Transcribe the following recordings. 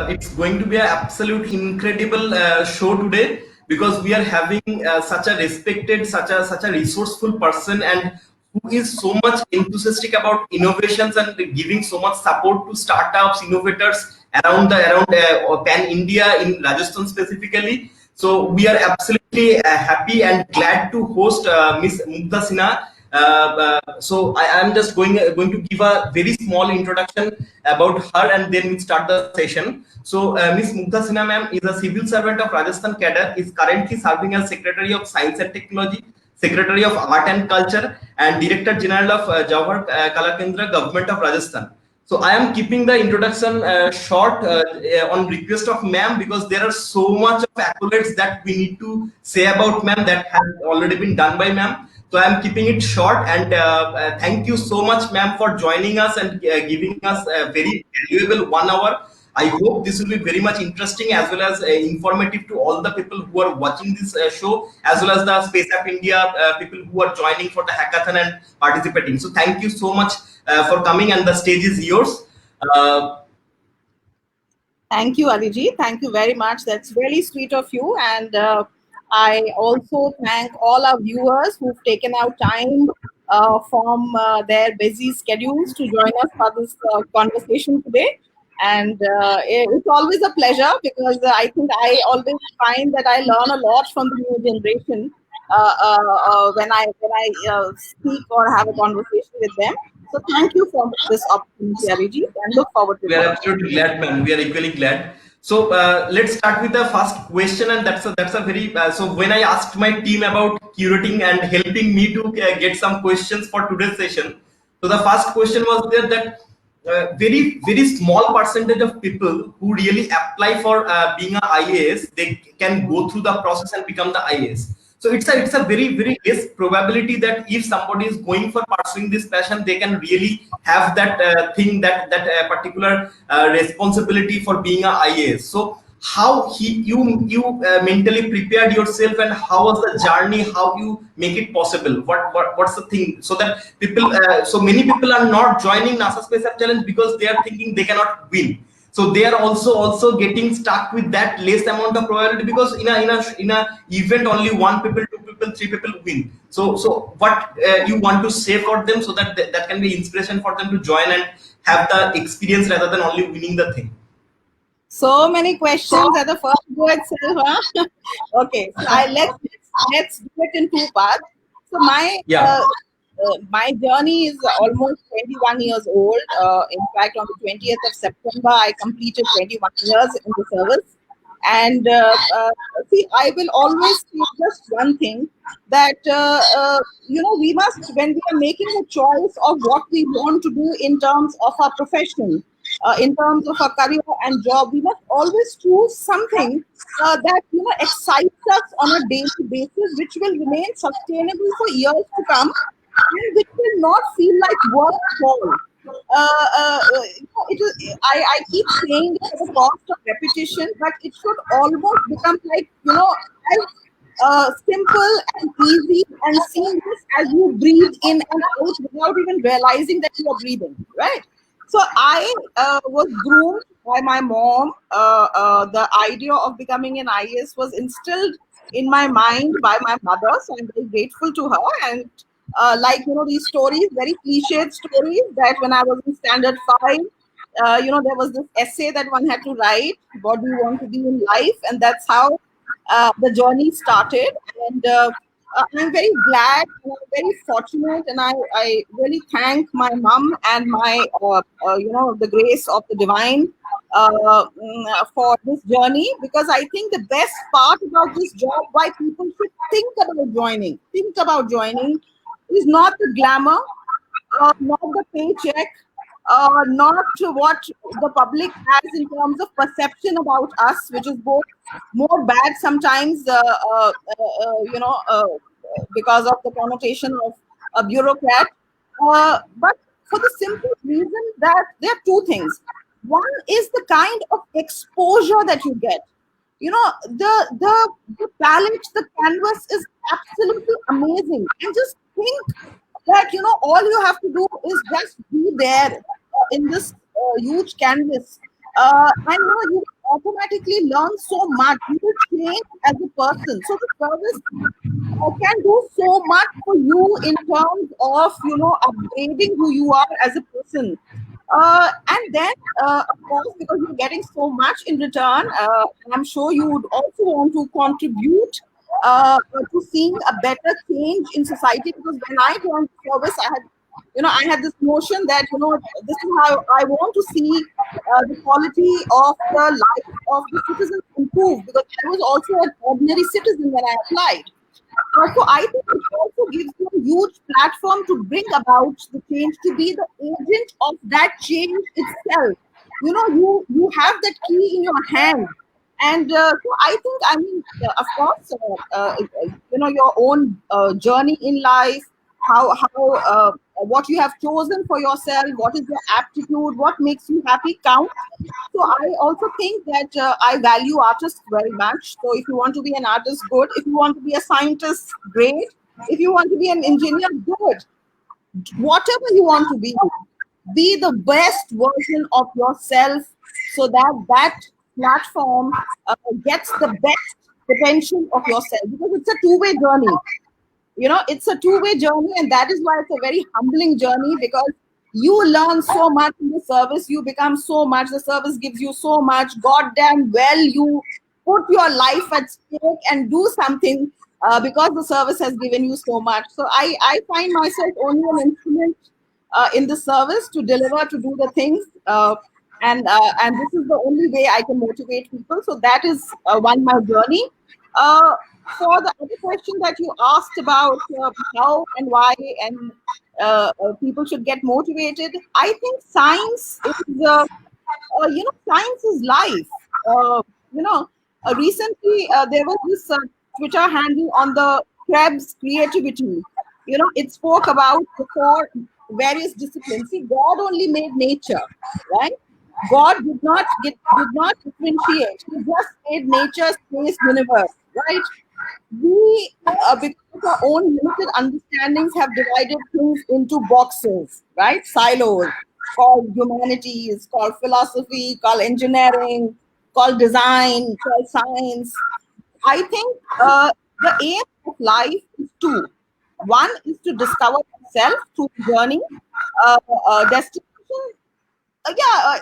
it's going to be an absolute incredible show today, because we are having such a respected, such a resourceful person, and who is so much enthusiastic about innovations and giving so much support to startups, innovators around pan India, in Rajasthan specifically. So we are absolutely happy and glad to host Ms Mugdha Sinha. So I am just going to give a very small introduction about her, and then we start the session. So Ms Mugdha Sinha ma'am is a civil servant of Rajasthan Cadre, is currently serving as Secretary of Science and Technology, Secretary of Art and Culture, and Director General of Jawahar Kendra, Government of Rajasthan. So I am keeping the introduction short on request of ma'am, because there are so much of accolades that we need to say about ma'am that has already been done by ma'am. So I am keeping it short, and thank you so much ma'am for joining us and giving us a very valuable 1 hour. I hope this will be very much interesting as well as informative to all the people who are watching this show, as well as the Space App India people who are joining for the hackathon and participating. So thank you so much for coming, and the stage is yours. Thank you, Arijit. Thank you very much. That's really sweet of you. And I also thank all our viewers who've taken out time from their busy schedules to join us for this conversation today. And it's always a pleasure, because I think I always find that I learn a lot from the new generation when I speak or have a conversation with them. So thank you for this opportunity, Arijit, and look forward to it. We are absolutely glad, ma'am. We are equally glad. So let's start with the first question, and that's a very so when I asked my team about curating and helping me to get some questions for today's session, so the first question was there that very small percentage of people who really apply for being an IAS, they can go through the process and become the IAS. So it's a very less probability that if somebody is going for pursuing this passion, they can really have that thing, that particular responsibility for being an IAS. So how you mentally prepared yourself, and how was the journey, how you make it possible, what's the thing, so that people so many people are not joining NASA Space App Challenge because they are thinking they cannot win. So they are also getting stuck with that less amount of probability, because in a event only one people, two people, three people win. So what you want to say for them, so that that can be inspiration for them to join and have the experience rather than only winning the thing. So many questions at the first go itself, huh? Okay, so let's do it in 2 parts. So my journey is almost 21 years old. In fact, on the 20th of September, I completed 21 years in the service. And see, I will always say just one thing, that we must, when we are making a choice of what we want to do in terms of our profession, in terms of our career and job, we must always choose something that excites us on a daily basis, which will remain sustainable for years to come, and which will not feel like work at all. I keep saying it at the cost of repetition, but it should almost become like, as simple and easy and seamless as you breathe in and out without even realizing that you are breathing, right? So I was groomed by my mom. The idea of becoming an IAS was instilled in my mind by my mother, so I'm very grateful to her. And these stories, very cliched stories, that when I was in standard 5, there was this essay that one had to write, what do you want to be in life, and that's how the journey started. And I'm very glad, and I'm very fortunate, and I really thank my mom and my the grace of the divine for this journey, because I think the best part about this job, why people should think about joining, is not the glamour, not the paycheck, not what the public has in terms of perception about us, which is both more bad sometimes, because of the connotation of a bureaucrat. But for the simple reason that there are 2 things. One is the kind of exposure that you get. The palette, the canvas is absolutely amazing. And just think that, all you have to do is just be there in this huge canvas, And you automatically learn so much. You will change as a person. So the service can do so much for you in terms of upgrading who you are as a person. And then, of course, because you're getting so much in return, I'm sure you would also want to contribute to seeing a better change in society. Because when I joined the service, I had this notion that this is how I want to see the quality of the life of the citizens improve. Because I was also an ordinary citizen when I applied. So I think it also gives you a huge platform to bring about the change, to be the agent of that change itself. You have that key in your hand. And so I think, of course, your own journey in life, how what you have chosen for yourself, what is your aptitude, what makes you happy count. So I also think that I value artists very much. So if you want to be an artist, good. If you want to be a scientist, great. If you want to be an engineer, good. Whatever you want to be the best version of yourself, so that that platform gets the best potential of yourself. Because it's a two-way journey. It's a two-way journey, and that is why it's a very humbling journey, because you learn so much in the service, you become so much, the service gives you so much. Goddamn well, you put your life at stake and do something because the service has given you so much. So I find myself only an instrument in the service to deliver, to do the things, and this is the only way I can motivate people. So that is my journey. uh, for the other question that you asked about how and why and people should get motivated, I think science is, science is life. Recently there was this Twitter handle on the Krebs creativity. It spoke about the four various disciplines. See, God only made nature, right? God did not differentiate. He just made nature, space, universe, right? We, because of our own limited understandings, have divided things into boxes, right? Silos, called humanities, called philosophy, called engineering, called design, called science. I think the aim of life is two. One is to discover yourself through the journey. Destination,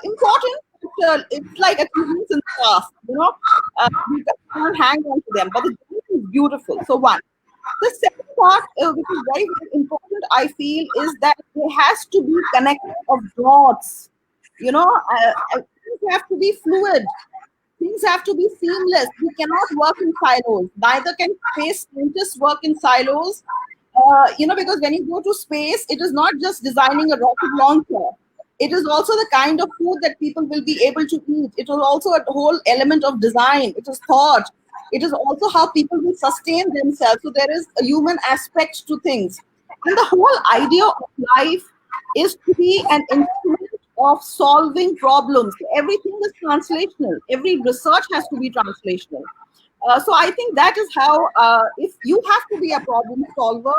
important. But, it's like achievements in the past. You can't hang on to them, but the journey is beautiful. So one. The second part, which is very, very important, I feel, is that there has to be connection of dots. Things have to be fluid. Things have to be seamless. We cannot work in silos. Neither can space scientists work in silos. Because when you go to space, it is not just designing a rocket launcher. It is also the kind of food that people will be able to eat. It is also a whole element of design. It is thought. It is also how people will sustain themselves. So there is a human aspect to things. And the whole idea of life is to be an instrument of solving problems. Everything is translational. Every research has to be translational. So I think that is how, if you have to be a problem solver,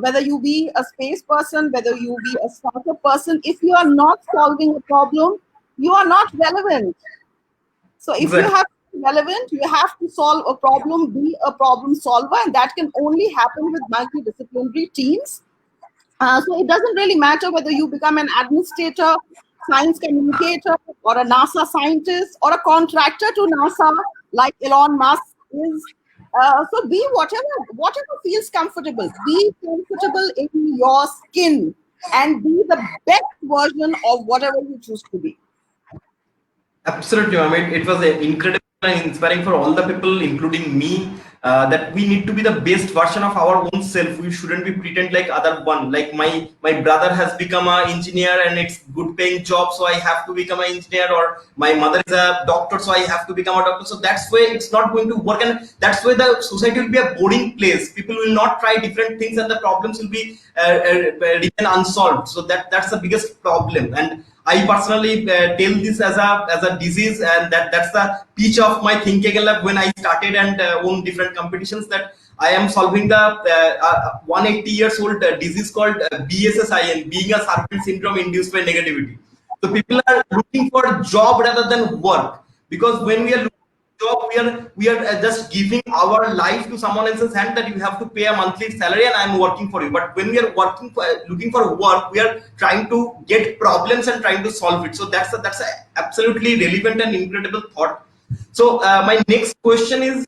whether you be a space person, whether you be a startup person, if you are not solving a problem, you are not relevant. So if you have to be relevant, you have to solve a problem, be a problem solver, and that can only happen with multidisciplinary teams. So it doesn't really matter whether you become an administrator, science communicator, or a NASA scientist, or a contractor to NASA, like Elon Musk is. So be whatever feels comfortable. Be comfortable in your skin and be the best version of whatever you choose to be. Absolutely. I mean, it was incredible and inspiring for all the people, including me, that we need to be the best version of our own self. We shouldn't be pretend like other one. Like my brother has become an engineer and it's good paying job, so I have to become an engineer. Or my mother is a doctor, so I have to become a doctor. So that's why it's not going to work, and that's why the society will be a boring place. People will not try different things, and the problems will be remain unsolved. So that's the biggest problem. And I personally tell this as a disease, and that's the pitch of my thinking lab when I started and own different competitions, that I am solving the 180 years old disease called BSSIN, being a serpent syndrome induced by negativity. So people are looking for a job rather than work, because when we are looking for a job, we are just giving our life to someone else's hand, that you have to pay a monthly salary and I'm working for you. But when we are working for, looking for work, we are trying to get problems and trying to solve it. So that's a absolutely relevant and incredible thought. So my next question is,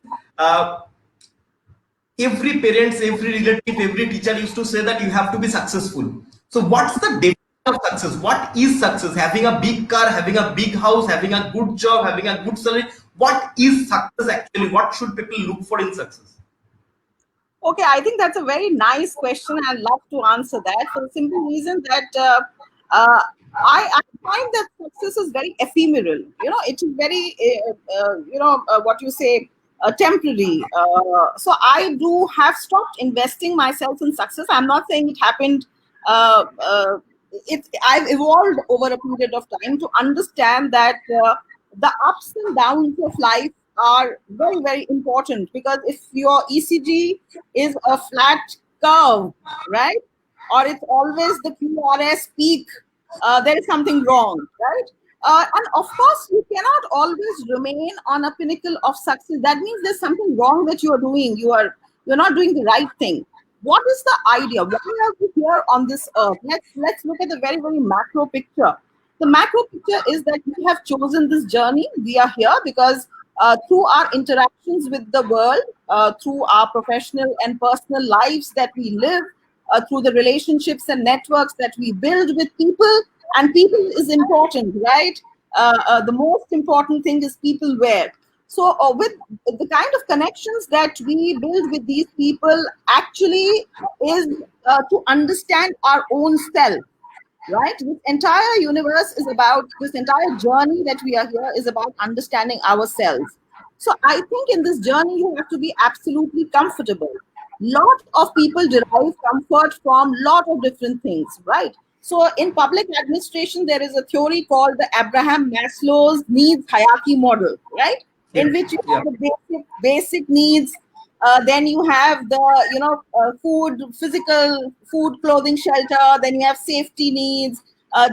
every parents, every relative, every teacher used to say that you have to be successful. So what's the definition of success? What is success? Having a big car, having a big house, having a good job, having a good salary. What is success actually? What should people look for in success? Okay, I think that's a very nice question. I'd love to answer that for the simple reason that I find that success is very ephemeral. You know, it is very, what you say, temporary. So I do have stopped investing myself in success. I'm not saying it happened. I've evolved over a period of time to understand that the ups and downs of life are very, very important, because if your ECG is a flat curve, right, or it's always the QRS peak, there is something wrong, right? And of course, you cannot always remain on a pinnacle of success. That means there's something wrong that you are doing. You're not doing the right thing. What is the idea? Why are we here on this earth? Let's look at the very, very macro picture. The macro picture is that we have chosen this journey. We are here because through our interactions with the world, through our professional and personal lives that we live, through the relationships and networks that we build with people, and people is important, right? The most important thing is people where. So with the kind of connections that we build with these people actually is to understand our own self, right? This entire universe is about, this entire journey that we are here is about understanding ourselves. So I think in this journey, you have to be absolutely comfortable. Lot of people derive comfort from lot of different things, right? So in public administration, there is a theory called the Abraham Maslow's needs hierarchy model, right? Yeah. In which you Yeah. have the basic needs, then you have the food, physical food, clothing, shelter. Then you have safety needs.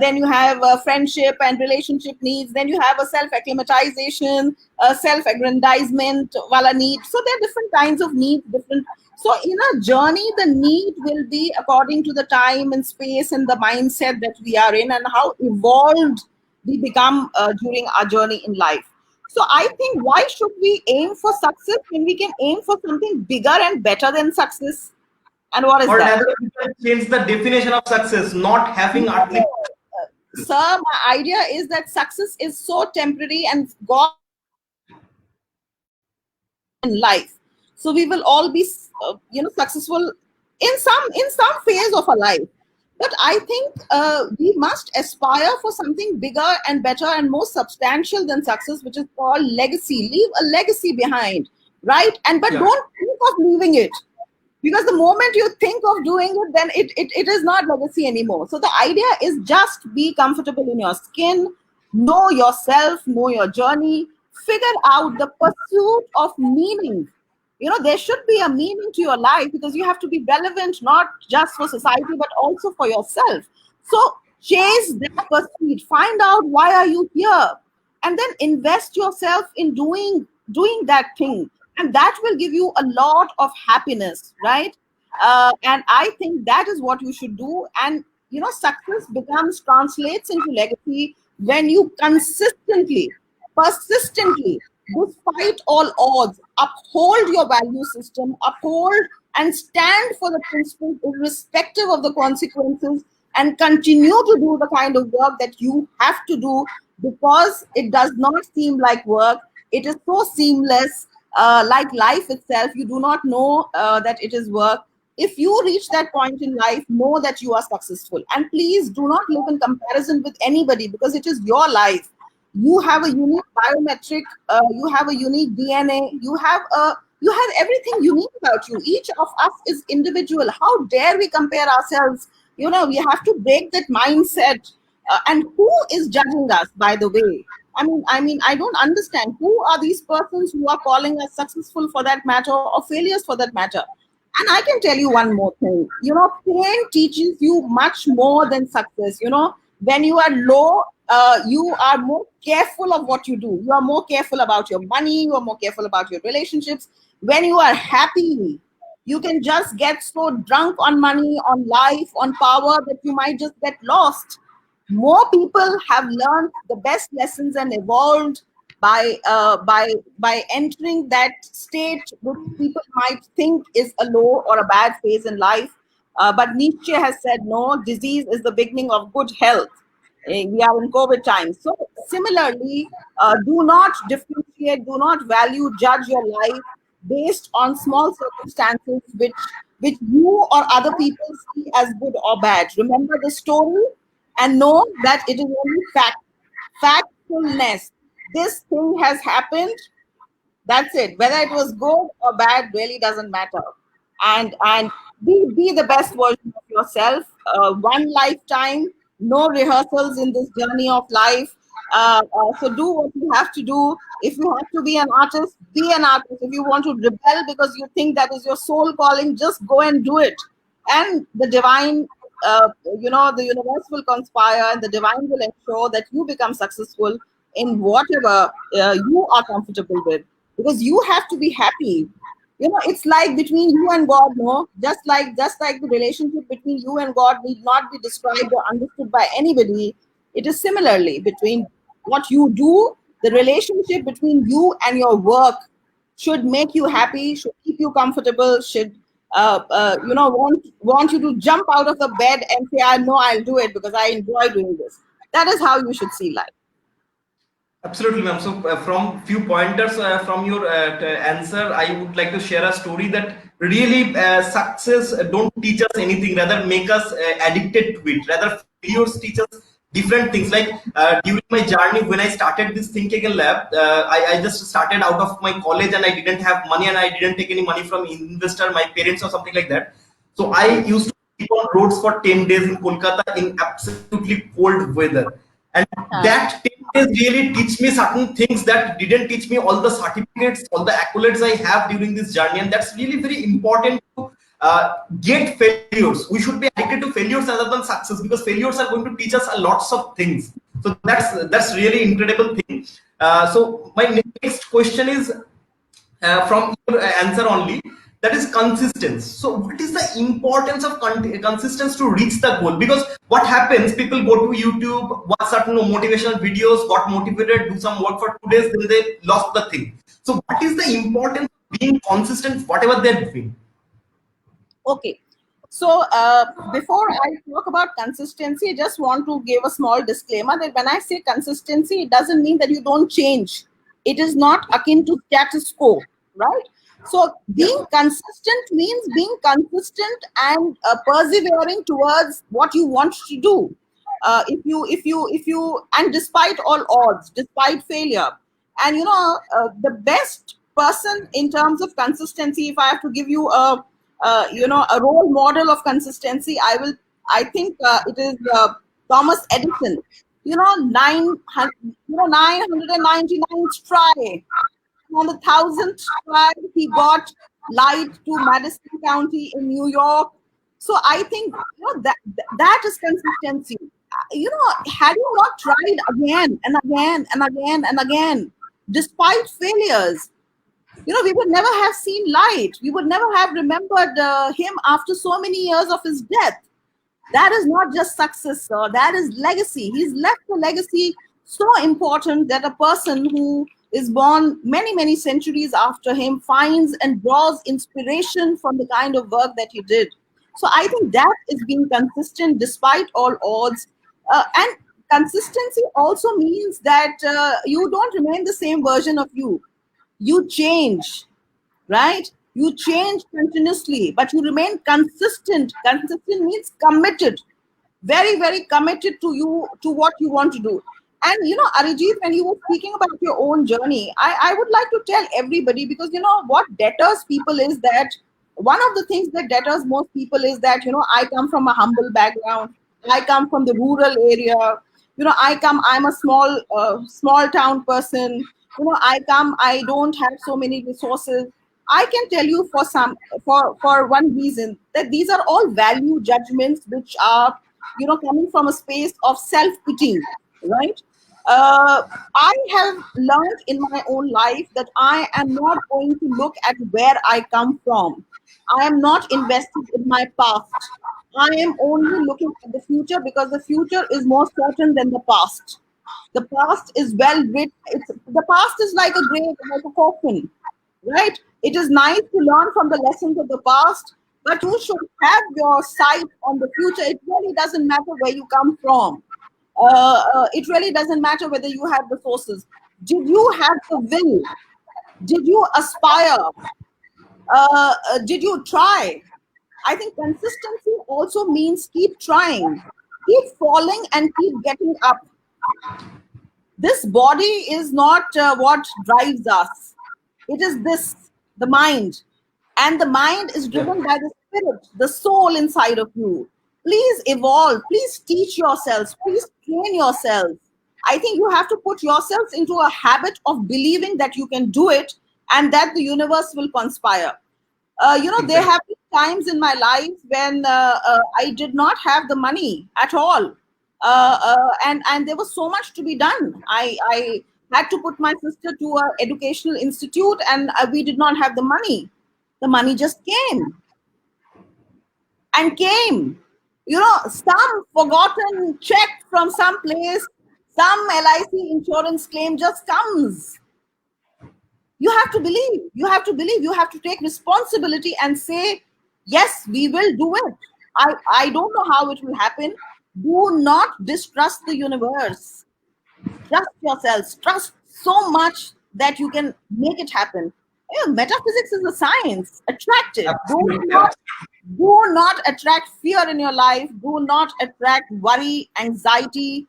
Then you have friendship and relationship needs. Then you have a self-acclimatization, self-aggrandizement, wala need. So there are different kinds of needs, different. So in a journey, the need will be according to the time and space and the mindset that we are in, and how evolved we become during our journey in life. So I think, why should we aim for success when we can aim for something bigger and better than success? And what is Or that? rather, we can change the definition of success, not having earthly. Sir, my idea is that success is so temporary, and God in life. So we will all be, successful in some phase of our life. But I think we must aspire for something bigger and better and more substantial than success, which is called legacy. Leave a legacy behind, right? But Yeah. don't think of leaving it, because the moment you think of doing it, then it is not legacy anymore. So the idea is just be comfortable in your skin, know yourself, know your journey, figure out the pursuit of meaning. There should be a meaning to your life, because you have to be relevant, not just for society, but also for yourself. So chase that pursuit, find out why are you here, and then invest yourself in doing that thing, and that will give you a lot of happiness, right? And I think that is what you should do. And success translates into legacy when you consistently, persistently, despite all odds, uphold your value system, uphold and stand for the principles irrespective of the consequences, and continue to do the kind of work that you have to do, because it does not seem like work. It is so seamless, like life itself. You do not know that it is work. If you reach that point in life, know that you are successful. And please do not live in comparison with anybody, because it is your life. You have a unique biometric, you have a unique DNA, you have everything unique about you. Each of us is individual. How dare we compare ourselves? We have to break that mindset. And who is judging us, by the way? I don't understand. Who are these persons who are calling us successful, for that matter, or failures for that matter? And I can tell you one more thing. Pain teaches you much more than success. When you are low, you are more careful of what you do. You are more careful about your money. You are more careful about your relationships. When you are happy, you can just get so drunk on money, on life, on power that you might just get lost. More people have learned the best lessons and evolved by entering that state which people might think is a low or a bad phase in life. But Nietzsche has said, no, disease is the beginning of good health. We are in COVID times. So similarly, do not differentiate, do not value, judge your life based on small circumstances which you or other people see as good or bad. Remember the story and know that it is only factfulness. This thing has happened. That's it. Whether it was good or bad really doesn't matter. And be the best version of yourself. One lifetime, no rehearsals in this journey of life. So do what you have to do. If you have to be an artist, be an artist. If you want to rebel because you think that is your soul calling, just go and do it. And the divine, the universe will conspire, and the divine will ensure that you become successful in whatever you are comfortable with, because you have to be happy. It's like between you and God. No, just like the relationship between you and God need not be described or understood by anybody. It is similarly between what you do. The relationship between you and your work should make you happy, should keep you comfortable, should want you to jump out of the bed and say, I know I'll do it because I enjoy doing this. That is how you should see life. Absolutely, ma'am. So from few pointers from your answer, I would like to share a story that really success don't teach us anything, rather make us addicted to it. Rather, failures teach us different things. Like during my journey, when I started this Think Again Lab, I just started out of my college and I didn't have money, and I didn't take any money from investor, my parents or something like that. So I used to sleep on roads for 10 days in Kolkata in absolutely cold weather. And that 10 days really teach me certain things that didn't teach me all the certificates, all the accolades I have during this journey. And that's really very important to get failures. We should be addicted to failures rather than success, because failures are going to teach us a lots of things. So that's really incredible thing. So my next question is from your answer only, that is consistency. So what is the importance of consistency to reach the goal? Because what happens, people go to YouTube, watch certain motivational videos, got motivated, do some work for 2 days, then they lost the thing. So what is the importance of being consistent whatever they're doing? Okay, so before I talk about consistency, I just want to give a small disclaimer that when I say consistency, it doesn't mean that you don't change. It is not akin to status quo, right? So being consistent means being consistent and persevering towards what you want to do. If you, and despite all odds, despite failure, and the best person in terms of consistency, if I have to give you a a role model of consistency, I think it is Thomas Edison. 999th try. On the 1,000th try, he got light to Madison County in New York. So I think that is consistency. Had you not tried again and again and again and again, despite failures, we would never have seen light. We would never have remembered him after so many years of his death. That is not just success, sir. That is legacy. He's left a legacy so important that a person who is born many, many centuries after him finds and draws inspiration from the kind of work that he did. So I think that is being consistent despite all odds. And consistency also means that you don't remain the same version of you. You change, right? You change continuously, but you remain consistent. Consistent means committed, very, very committed to what you want to do. And Arijit, when you were speaking about your own journey, I would like to tell everybody, because what deters people is that one of the things that deters most people is that I come from a humble background. I come from the rural area. I'm a small town person. I don't have so many resources. I can tell you for one reason, that these are all value judgments which are coming from a space of self-pity. right? I have learned in my own life that I am not going to look at where I come from. I am not invested in my past. I am only looking at the future because the future is more certain than the past. The past is well written. The past is like a grave, like a coffin, right? It is nice to learn from the lessons of the past, but you should have your sight on the future. It really doesn't matter where you come from. It really doesn't matter whether you have the sources. Did you have the will? Did you aspire? Did you try? I think consistency also means keep trying, keep falling, and keep getting up. This body is not what drives us. It is this, the mind. And the mind is Yeah. driven by the spirit, the soul inside of you. Please evolve. Please teach yourselves. Please train yourselves. I think you have to put yourselves into a habit of believing that you can do it and that the universe will conspire. There Exactly. have been times in my life when I did not have the money at all, and there was so much to be done. I had to put my sister to a educational institute, and we did not have the money. The money just came and came. Some forgotten check from some place, some LIC insurance claim just comes. You have to believe. You have to believe. You have to take responsibility and say, yes, we will do it. I don't know how it will happen. Do not distrust the universe. Trust yourselves. Trust so much that you can make it happen. Metaphysics is a science. Attract it. Absolutely. Absolutely. Do not attract fear in your life. Do not attract worry, anxiety.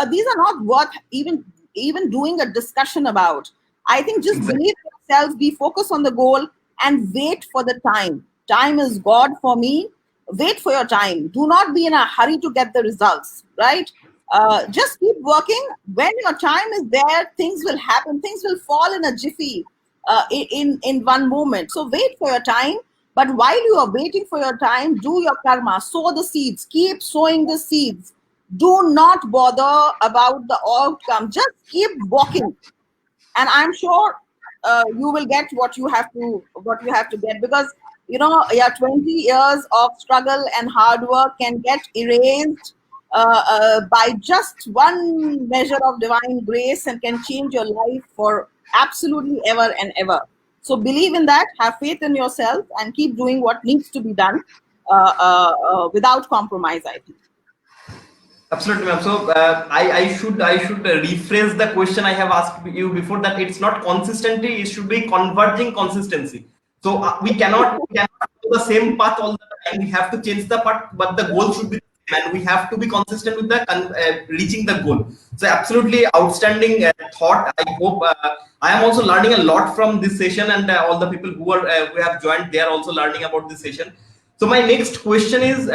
These are not worth even doing a discussion about. I think just Exactly. believe in yourself, be focused on the goal, and wait for the time. Time is God for me. Wait for your time. Do not be in a hurry to get the results, right? Just keep working. When your time is there, things will happen. Things will fall in a jiffy, in one moment. So wait for your time. But while you are waiting for your time, do your karma, sow the seeds, keep sowing the seeds. Do not bother about the outcome. Just keep walking, and I'm sure you will get what you have to get, because 20 years of struggle and hard work can get erased by just one measure of divine grace, and can change your life for absolutely ever and ever. So believe in that, have faith in yourself, and keep doing what needs to be done without compromise, I think. Absolutely, ma'am. So I should rephrase the question I have asked you before, that it's not consistency; it should be converging consistency. So we cannot do the same path all the time. We have to change the path, but the goal should be the same, and we have to be consistent with the reaching the goal. So absolutely outstanding thought. I hope I am also learning a lot from this session, and all the people who have joined, they are also learning about this session. So my next question is.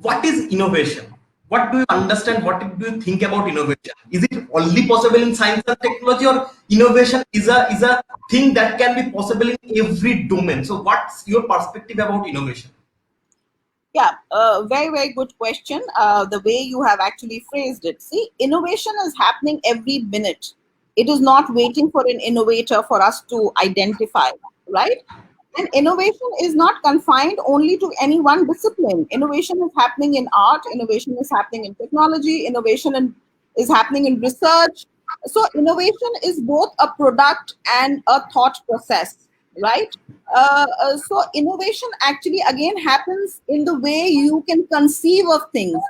What is innovation? What do you understand? What do you think about innovation? Is it only possible in science and technology, or innovation is a thing that can be possible in every domain? So what's your perspective about innovation? Yeah, very, very good question. The way you have actually phrased it. See, innovation is happening every minute. It is not waiting for an innovator for us to identify, right? And innovation is not confined only to any one discipline. Innovation is happening in art, innovation is happening in technology, is happening in research. So, innovation is both a product and a thought process, right? So innovation actually again happens in the way you can conceive of things.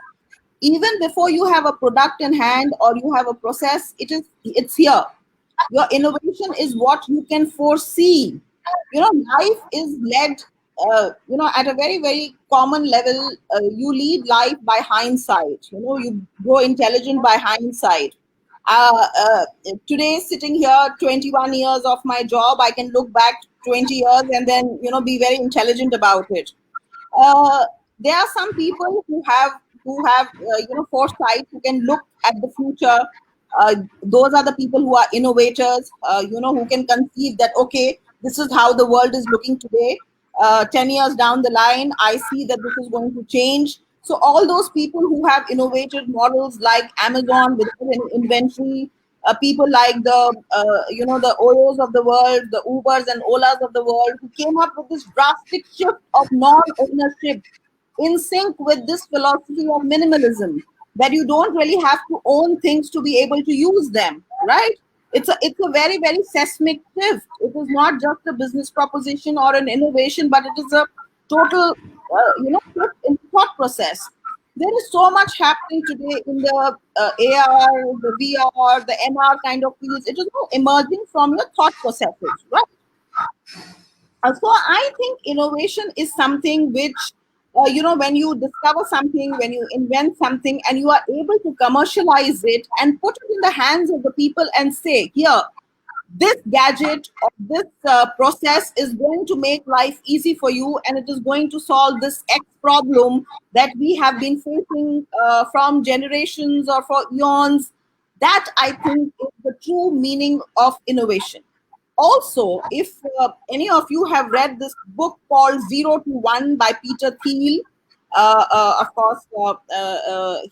Even before you have a product in hand or you have a process, it's here. Your innovation is what you can foresee. Life is led, at a very, very common level. You lead life by hindsight. You grow intelligent by hindsight. Today, sitting here, 21 years of my job, I can look back 20 years and then, be very intelligent about it. uh, there are some people who have foresight, who can look at the future. Those are the people who are innovators, who can conceive that, okay, this is how the world is looking today. 10 years down the line, I see that this is going to change. So all those people who have innovated models like Amazon without any inventory, people like the Oyos of the world, the Ubers and Olas of the world, who came up with this drastic shift of non-ownership in sync with this philosophy of minimalism, that you don't really have to own things to be able to use them, right? It's a very, very seismic shift. It is not just a business proposition or an innovation, but it is a total shift in thought process. There is so much happening today in the AR, the VR, the MR kind of fields. It is all emerging from your thought processes, right? So I think innovation is something which, when you discover something, when you invent something, and you are able to commercialize it and put it in the hands of the people and say, here, this gadget or this process is going to make life easy for you, and it is going to solve this X problem that we have been facing from generations or for eons. That, I think, is the true meaning of innovation. Also, if any of you have read this book called 0 to 1 by Peter Thiel, of course,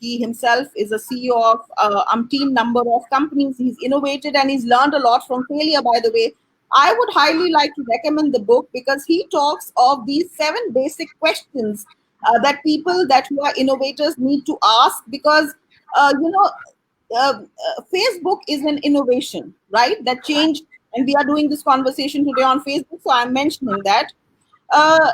he himself is a CEO of umpteen number of companies. He's innovated and he's learned a lot from failure, by the way. I would highly like to recommend the book because he talks of these 7 basic questions that people that who are innovators need to ask, because Facebook is an innovation, right? That changed, and we are doing this conversation today on Facebook, so I'm mentioning that. Uh,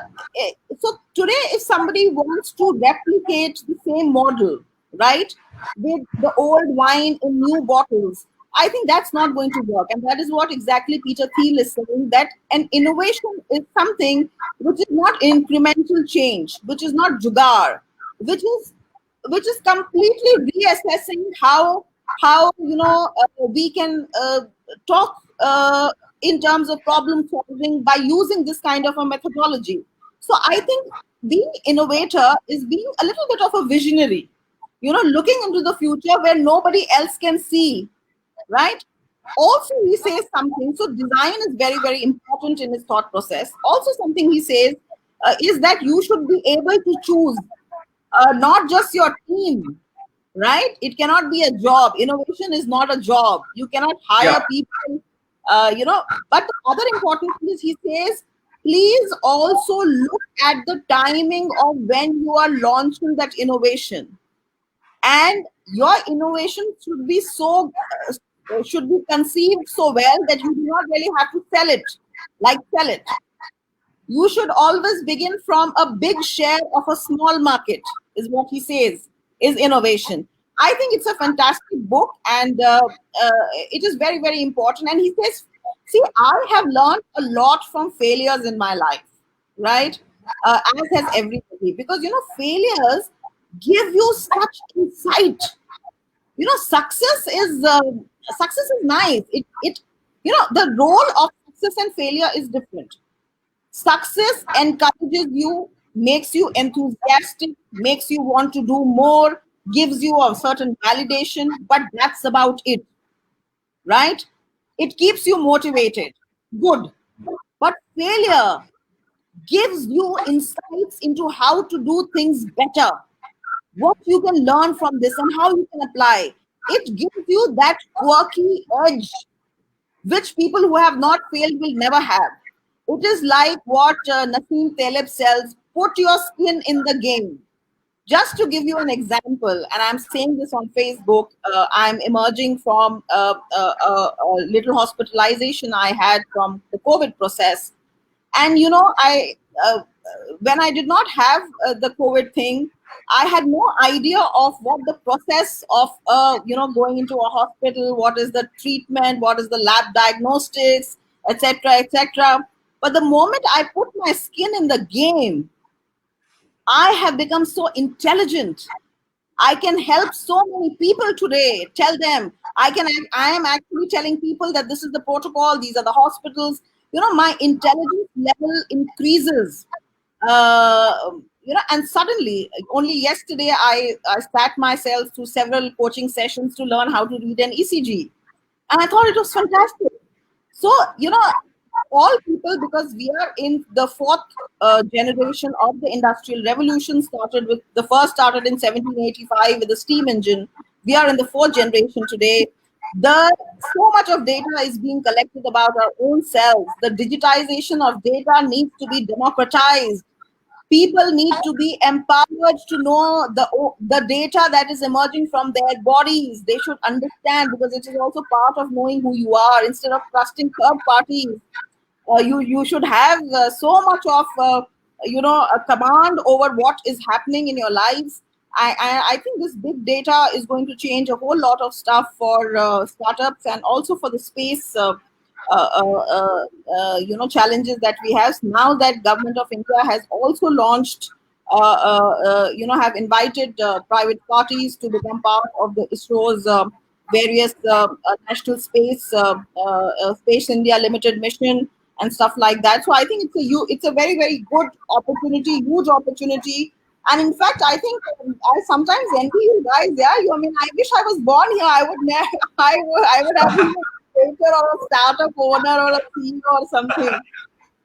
so today, if somebody wants to replicate the same model, right, with the old wine in new bottles, I think that's not going to work. And that is what exactly Peter Thiel is saying, that an innovation is something which is not incremental change, which is not jugaad, which is completely reassessing how we can talk in terms of problem solving by using this kind of a methodology. So I think being innovator is being a little bit of a visionary, looking into the future where nobody else can see, right? Also, he says something. So design is very, very important in his thought process. Also, something he says is that you should be able to choose not just your team, right? It cannot be a job. Innovation is not a job. You cannot hire Yeah. people, But the other important thing is, he says, please also look at the timing of when you are launching that innovation. And your innovation should be conceived so well that you do not really have to sell it. You should always begin from a big share of a small market, is what he says, is innovation. I think it's a fantastic book, and it is very, very important. And he says, see, I have learned a lot from failures in my life, right? As has everybody, because, failures give you such insight. Success is nice. The role of success and failure is different. Success encourages you, makes you enthusiastic, makes you want to do more, gives you a certain validation, but that's about it, right? It keeps you motivated. Good. But failure gives you insights into how to do things better, what you can learn from this and how you can apply. It gives you that quirky edge which people who have not failed will never have. It is like what Nassim Taleb says, put your skin in the game. Just to give you an example, and I'm saying this on Facebook, I'm emerging from a little hospitalization I had from the COVID process. And, when I did not have the COVID thing, I had no idea of what the process of, going into a hospital, what is the treatment, what is the lab diagnostics, etc., etc. But the moment I put my skin in the game, I have become so intelligent. I can help so many people today. Tell them I am actually telling people that this is the protocol, these are the hospitals. My intelligence level increases. And suddenly, only yesterday, I sat myself through several coaching sessions to learn how to read an ECG. And I thought it was fantastic. So, all people, because we are in the fourth generation of the industrial revolution. The first started in 1785 with the steam engine. We are in the fourth generation today. So much of data is being collected about our own selves. The digitization of data needs to be democratized. People need to be empowered to know the data that is emerging from their bodies. They should understand, because it is also part of knowing who you are, instead of trusting third parties. You should have so much of a command over what is happening in your lives. I think this big data is going to change a whole lot of stuff for startups, and also for the space challenges that we have now, that government of India has also launched, have invited private parties to become part of the ISRO's various national Space India Limited mission and stuff like that. So I think it's a very, very good opportunity, huge opportunity. And in fact, I think I sometimes envy you guys. Yeah, I mean, I wish I was born here. I would have been or a startup owner or a CEO or something. You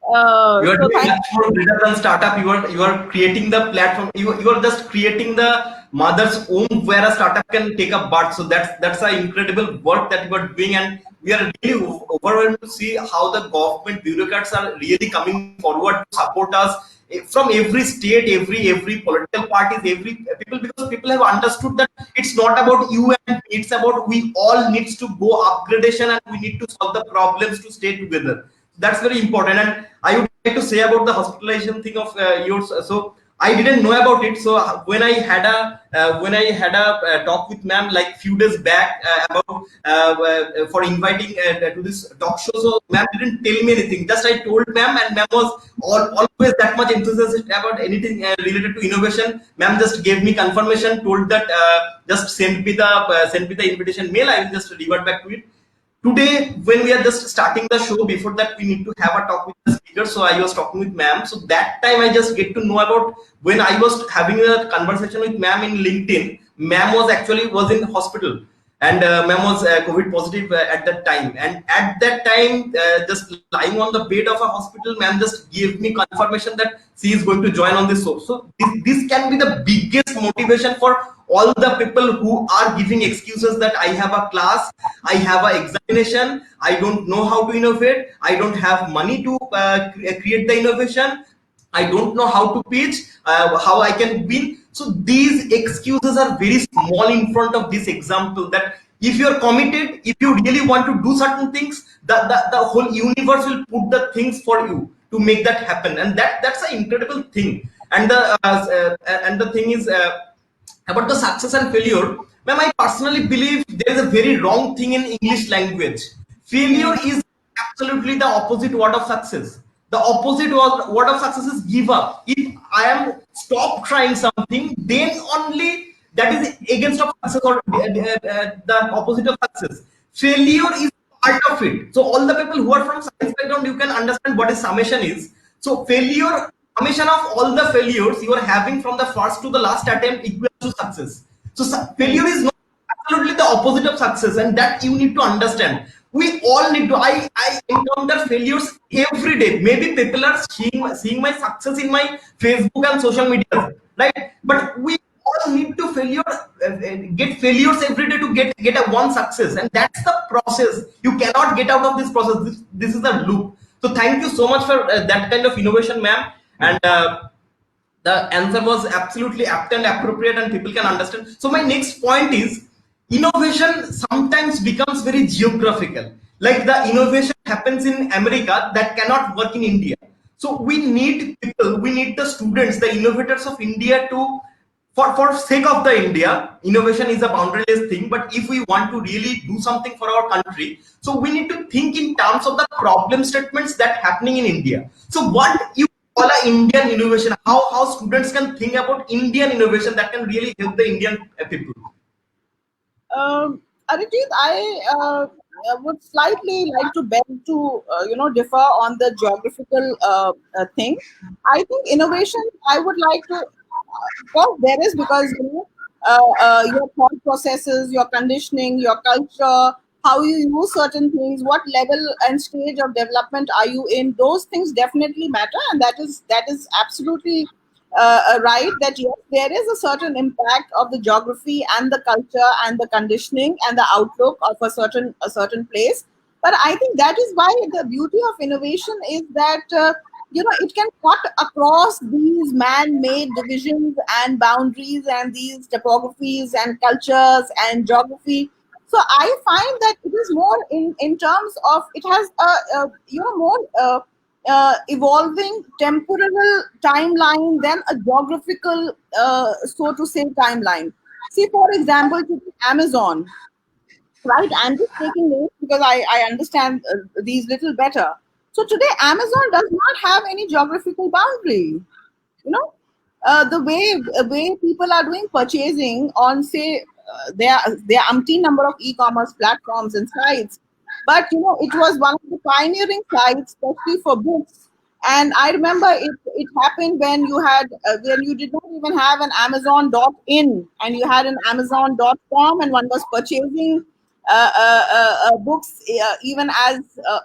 are doing much more better than startup. You are creating the platform. You are just creating the mother's womb where a startup can take a birth. So that's an incredible work that you are doing, and we are really overwhelmed to see how the government bureaucrats are really coming forward to support us from every state, every political parties, every people, because people have understood that it's not about you and me, it's about we all needs to go upgradation, and we need to solve the problems to stay together. That's very important. And I would like to say about the hospitalization thing of yours. So I didn't know about it. So when I had a talk with ma'am like few days back about for inviting to this talk show, so ma'am didn't tell me anything. Just I told ma'am, and ma'am was always that much enthusiastic about anything related to innovation. Ma'am just gave me confirmation, told that just send me the invitation mail. I will just revert back to it. Today, when we are just starting the show, before that we need to have a talk with the speaker. So I was talking with ma'am. So that time I just get to know about, when I was having a conversation with ma'am in LinkedIn, ma'am was in hospital, and ma'am was COVID positive at that time. And at that time, just lying on the bed of a hospital, ma'am just gave me confirmation that she is going to join on this show. So this can be the biggest motivation for all the people who are giving excuses that I have a class, I have an examination, I don't know how to innovate, I don't have money to create the innovation, I don't know how to pitch, how I can win. So these excuses are very small in front of this example, that if you're committed, if you really want to do certain things, the whole universe will put the things for you to make that happen. And that's an incredible thing. And the thing is, about the success and failure, ma'am, I personally believe there is a very wrong thing in English language. Failure is absolutely the opposite word of success. The opposite word of success is give up. If I am stop trying something, then only that is against of success, or the opposite of success. Failure is part of it. So all the people who are from science background, you can understand what a summation is. So failure, summation of all the failures you are having from the first to the last attempt equals to success. So failure is not absolutely the opposite of success, and that you need to understand. We all need to. I encounter failures every day. Maybe people are seeing my success in my Facebook and social media, right? But we all need to get failures every day to get a one success, and that's the process. You cannot get out of this process. This is a loop. So thank you so much for that kind of innovation, ma'am. And the answer was absolutely apt and appropriate, and people can understand. So my next point is, innovation sometimes becomes very geographical. Like the innovation happens in America that cannot work in India. So we need people, we need the students, the innovators of India to, for sake of the India, innovation is a boundaryless thing. But if we want to really do something for our country, so we need to think in terms of the problem statements that happening in India. So what you call a Indian innovation, how students can think about Indian innovation that can really help the Indian people. Arijit, I would slightly like to beg to differ on the geographical thing. I think innovation, I would like to, of course there is, because your thought processes, your conditioning, your culture how you use certain things, what level and stage of development are you in. Those things definitely matter, and that is absolutely right, that yes, there is a certain impact of the geography and the culture and the conditioning and the outlook of a certain place. But I think that is why the beauty of innovation is that it can cut across these man-made divisions and boundaries and these topographies and cultures and geography. So I find that it is more in terms of, it has a more evolving temporal timeline than a geographical, so to say, timeline. See, for example, to Amazon, right? I'm just taking notes because I understand these little better. So today, Amazon does not have any geographical boundary. You know, the way people are doing purchasing on, say, there are umpteen number of e-commerce platforms and sites, but it was one of the pioneering sites, especially for books. And I remember it happened when you did not even have an Amazon.in, and you had an Amazon.com, and one was purchasing books even as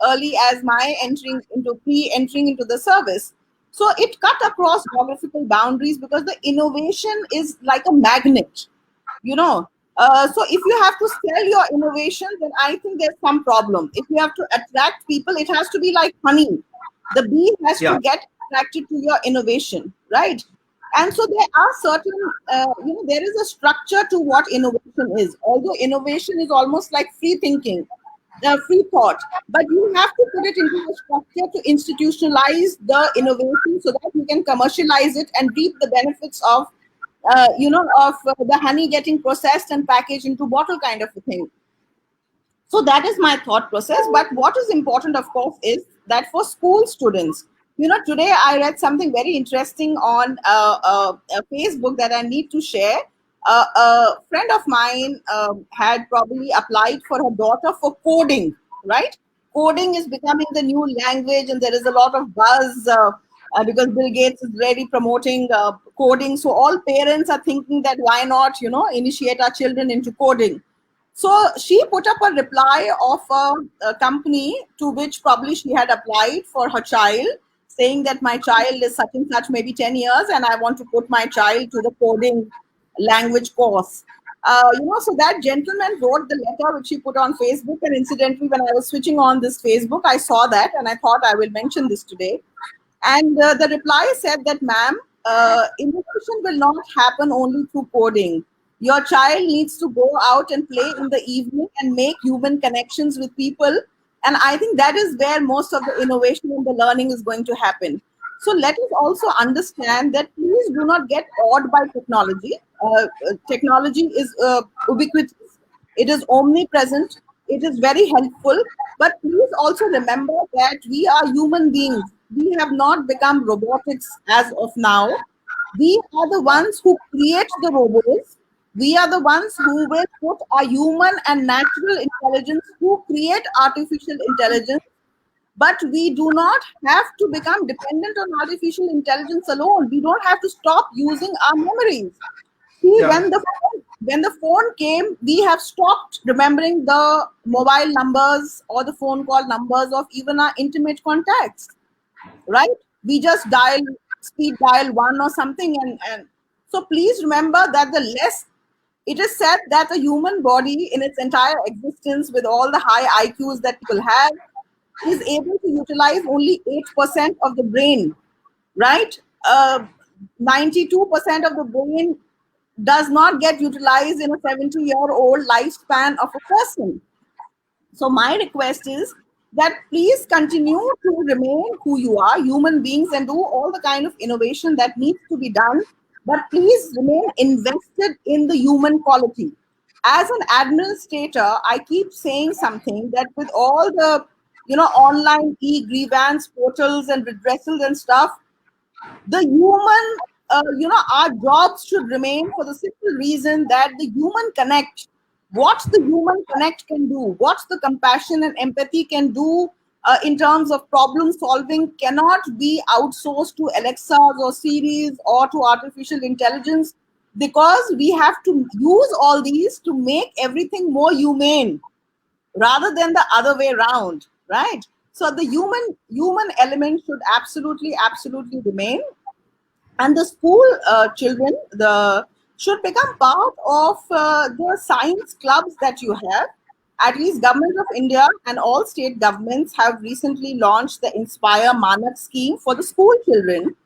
early as my entering into the service. So it cut across geographical boundaries because the innovation is like a magnet, you know. So if you have to sell your innovation, then I think there's some problem. If you have to attract people, it has to be like honey. The bee has to get attracted to your innovation, right? And so there are certain, there is a structure to what innovation is. Although innovation is almost like free thinking, free thought, but you have to put it into a structure to institutionalize the innovation so that you can commercialize it and reap the benefits of the honey getting processed and packaged into bottle kind of a thing. So that is my thought process. But what is important, of course, is that for school students, today I read something very interesting on Facebook that I need to share. A friend of mine had probably applied for her daughter for coding, right? Coding is becoming the new language, and there is a lot of buzz because Bill Gates is really promoting coding. So all parents are thinking that why not, initiate our children into coding. So she put up a reply of a company to which probably she had applied for her child, saying that my child is such and such, maybe 10 years, and I want to put my child to the coding language course. So that gentleman wrote the letter which he put on Facebook. And incidentally, when I was switching on this Facebook, I saw that and I thought I will mention this today. And the reply said that, ma'am, innovation will not happen only through coding. Your child needs to go out and play in the evening and make human connections with people. And I think that is where most of the innovation and the learning is going to happen. So let us also understand that please do not get awed by technology. Technology is ubiquitous. It is omnipresent. It is very helpful. But please also remember that we are human beings. We have not become robotics as of now. We are the ones who create the robots. We are the ones who will put our human and natural intelligence to create artificial intelligence. But we do not have to become dependent on artificial intelligence alone. We don't have to stop using our memories. See, when the phone came, we have stopped remembering the mobile numbers or the phone call numbers of even our intimate contacts, right? We just speed dial one or something. And so please remember that it is said that the human body in its entire existence, with all the high IQs that people have, is able to utilize only 8% of the brain, right? 92% of the brain does not get utilized in a 70-year-old lifespan of a person. So my request is that please continue to remain who you are, human beings, and do all the kind of innovation that needs to be done. But please remain invested in the human quality. As an administrator, I keep saying something that with all the online e-grievance portals and redressals and stuff, the human, our jobs should remain for the simple reason that the human connect, what the human connect can do, what the compassion and empathy can do in terms of problem solving cannot be outsourced to Alexas or Siris or to artificial intelligence, because we have to use all these to make everything more humane. rather than the other way around, right? So the human element should absolutely remain, and the school children should become part of the science clubs that you have. At least government of India and all state governments have recently launched the Inspire Manak scheme for the school children,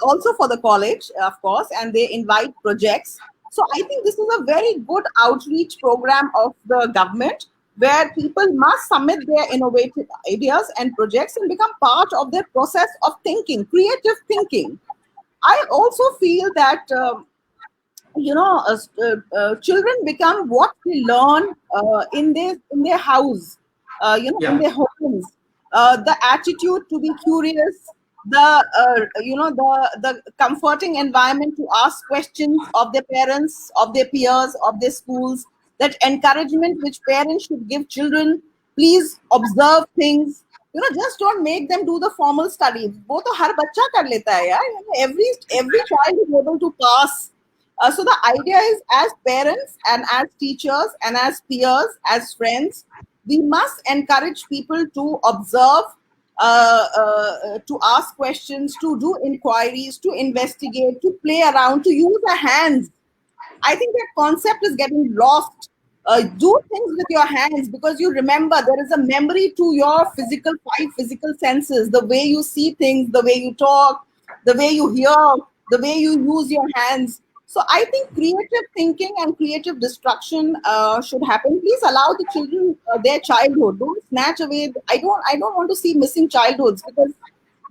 also for the college, of course, and they invite projects. So I think this is a very good outreach program of the government, where people must submit their innovative ideas and projects and become part of their process of thinking, creative thinking. I also feel that children become what we learn in their house, in Yeah. their homes. The attitude to be curious, the comforting environment to ask questions of their parents, of their peers, of their schools. That encouragement which parents should give children. Please observe things. Just don't make them do the formal studies. वो तो हर बच्चा कर लेता है यार. Every child is able to pass. So the idea is, as parents and as teachers and as peers, as friends, we must encourage people to observe, to ask questions, to do inquiries, to investigate, to play around, to use their hands. I think that concept is getting lost. Do things with your hands, because you remember there is a memory to your five physical senses. The way you see things, the way you talk, the way you hear, the way you use your hands. So I think creative thinking and creative destruction should happen. Please allow the children their childhood. Don't snatch away. I don't want to see missing childhoods, because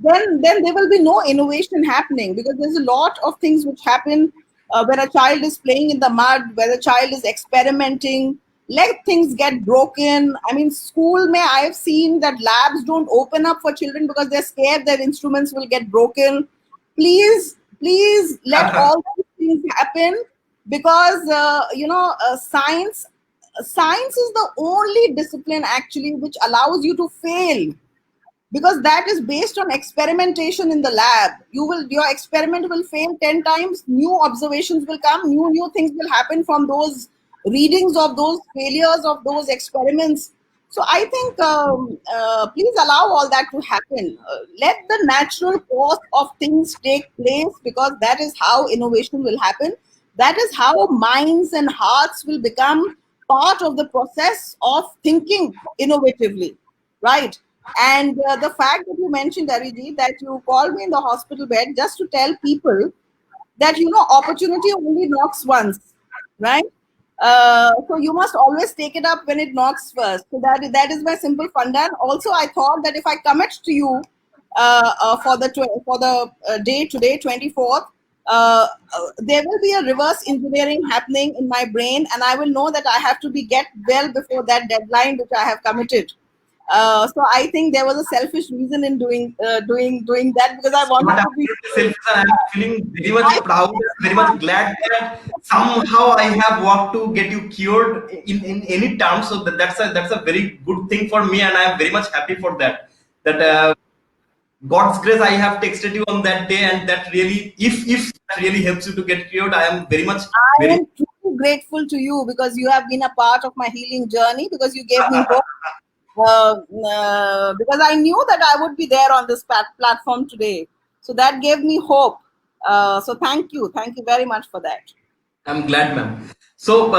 then there will be no innovation happening, because there's a lot of things which happen where a child is playing in the mud, where a child is experimenting, let things get broken. I mean, school may I have seen that labs don't open up for children because they're scared their instruments will get broken. Please let all these things happen, because science is the only discipline actually which allows you to fail, because that is based on experimentation in the lab. Your experiment will fail 10 times, new observations will come, new things will happen from those readings of those failures of those experiments. So I think please allow all that to happen. Let the natural course of things take place, because that is how innovation will happen. That is how minds and hearts will become part of the process of thinking innovatively, right? And the fact that you mentioned, Arijit, that you called me in the hospital bed just to tell people that, opportunity only knocks once, right? So you must always take it up when it knocks first. So that is my simple funda. And also, I thought that if I commit to you for the day today, 24th, there will be a reverse engineering happening in my brain, and I will know that I have to get well before that deadline which I have committed. So I think there was a selfish reason in doing that, because I wanted Not to be. absolutely selfish. I'm feeling very much proud, very much glad that somehow I have worked to get you cured in any terms. So that's a very good thing for me, and I am very much happy for that. That God's grace, I have texted you on that day, and that really, if that really helps you to get cured, I am very much I very. am truly grateful to you, because you have been a part of my healing journey, because you gave me hope. Because I knew that I would be there on this platform today. So that gave me hope. So thank you very much for that. I'm glad, ma'am. So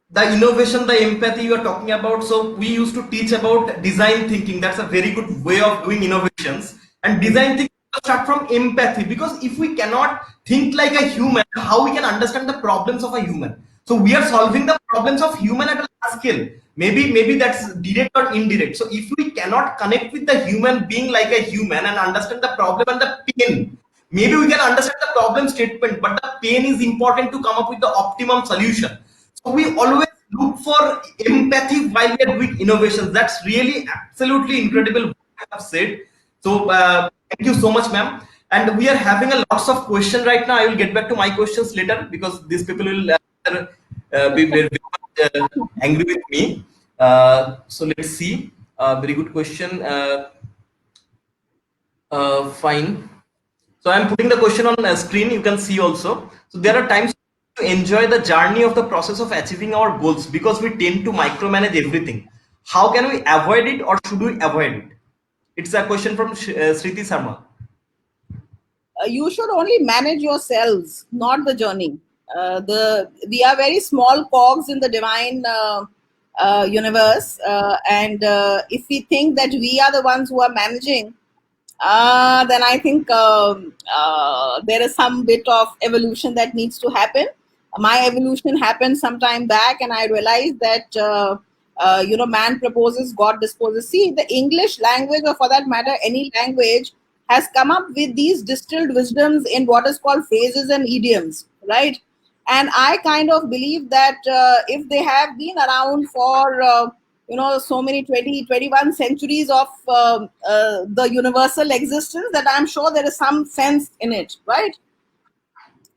the innovation, the empathy you are talking about. So we used to teach about design thinking. That's a very good way of doing innovations. And design thinking start from empathy, because if we cannot think like a human, how we can understand the problems of a human? So we are solving the problems of human at a large scale. Maybe that's direct or indirect. So if we cannot connect with the human being like a human and understand the problem and the pain, maybe we can understand the problem statement, but the pain is important to come up with the optimum solution. So we always look for empathy while we are doing innovations. That's really absolutely incredible what you have said. So thank you so much, ma'am. And we are having a lots of questions right now. I will get back to my questions later, because these people will be very much angry with me. So let's see. Very good question. Fine. So I'm putting the question on screen. You can see also. So there are times to enjoy the journey of the process of achieving our goals because we tend to micromanage everything. How can we avoid it, or should we avoid it? It's a question from Sriti Sharma. You should only manage yourselves, not the journey. We are very small cogs in the divine universe, and if we think that we are the ones who are managing, then I think there is some bit of evolution that needs to happen. My evolution happened some time back, and I realized that man proposes, God disposes. See, the English language, or for that matter, any language, has come up with these distilled wisdoms in what is called phrases and idioms, right? And I kind of believe that if they have been around for so many 20, 21 centuries of the universal existence, that I'm sure there is some sense in it, right?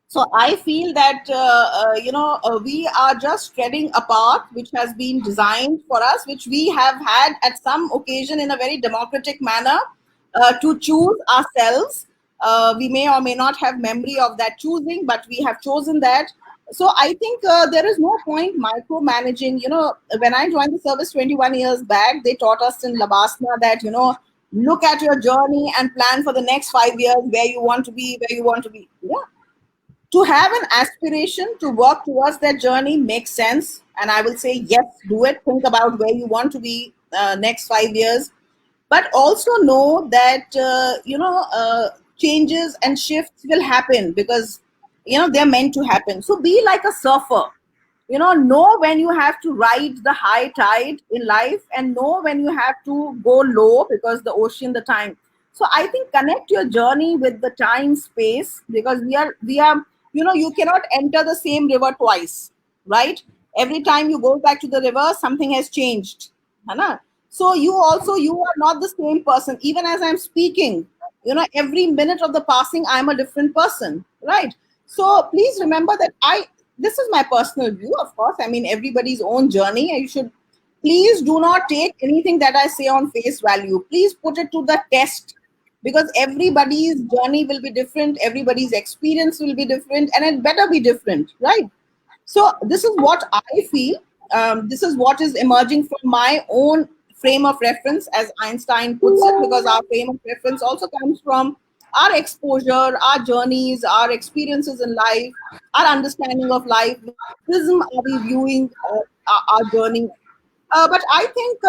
So I feel that we are just treading a path which has been designed for us, which we have had at some occasion in a very democratic manner to choose ourselves. We may or may not have memory of that choosing, but we have chosen that. So I think there is no point micromanaging. When I joined the service 21 years back, they taught us in Labasna that, look at your journey and plan for the next 5 years where you want to be, where you want to be. Yeah. To have an aspiration to work towards that journey makes sense. And I will say, yes, do it. Think about where you want to be next 5 years. But also know that, changes and shifts will happen because, they're meant to happen. So be like a surfer. Know when you have to ride the high tide in life, and know when you have to go low because the ocean, the time. So I think connect your journey with the time space, because we are you cannot enter the same river twice, right? Every time you go back to the river, something has changed. Hai. So you are not the same person. Even as I'm speaking, every minute of the passing, I'm a different person, right? So please remember that this is my personal view, of course. I mean, everybody's own journey. And you should please do not take anything that I say on face value. Please put it to the test, because everybody's journey will be different. Everybody's experience will be different, and it better be different, right? So this is what I feel. This is what is emerging from my own frame of reference, as Einstein puts it, because our frame of reference also comes from our exposure, our journeys, our experiences in life, our understanding of life. Which prism are we viewing our journey? But I think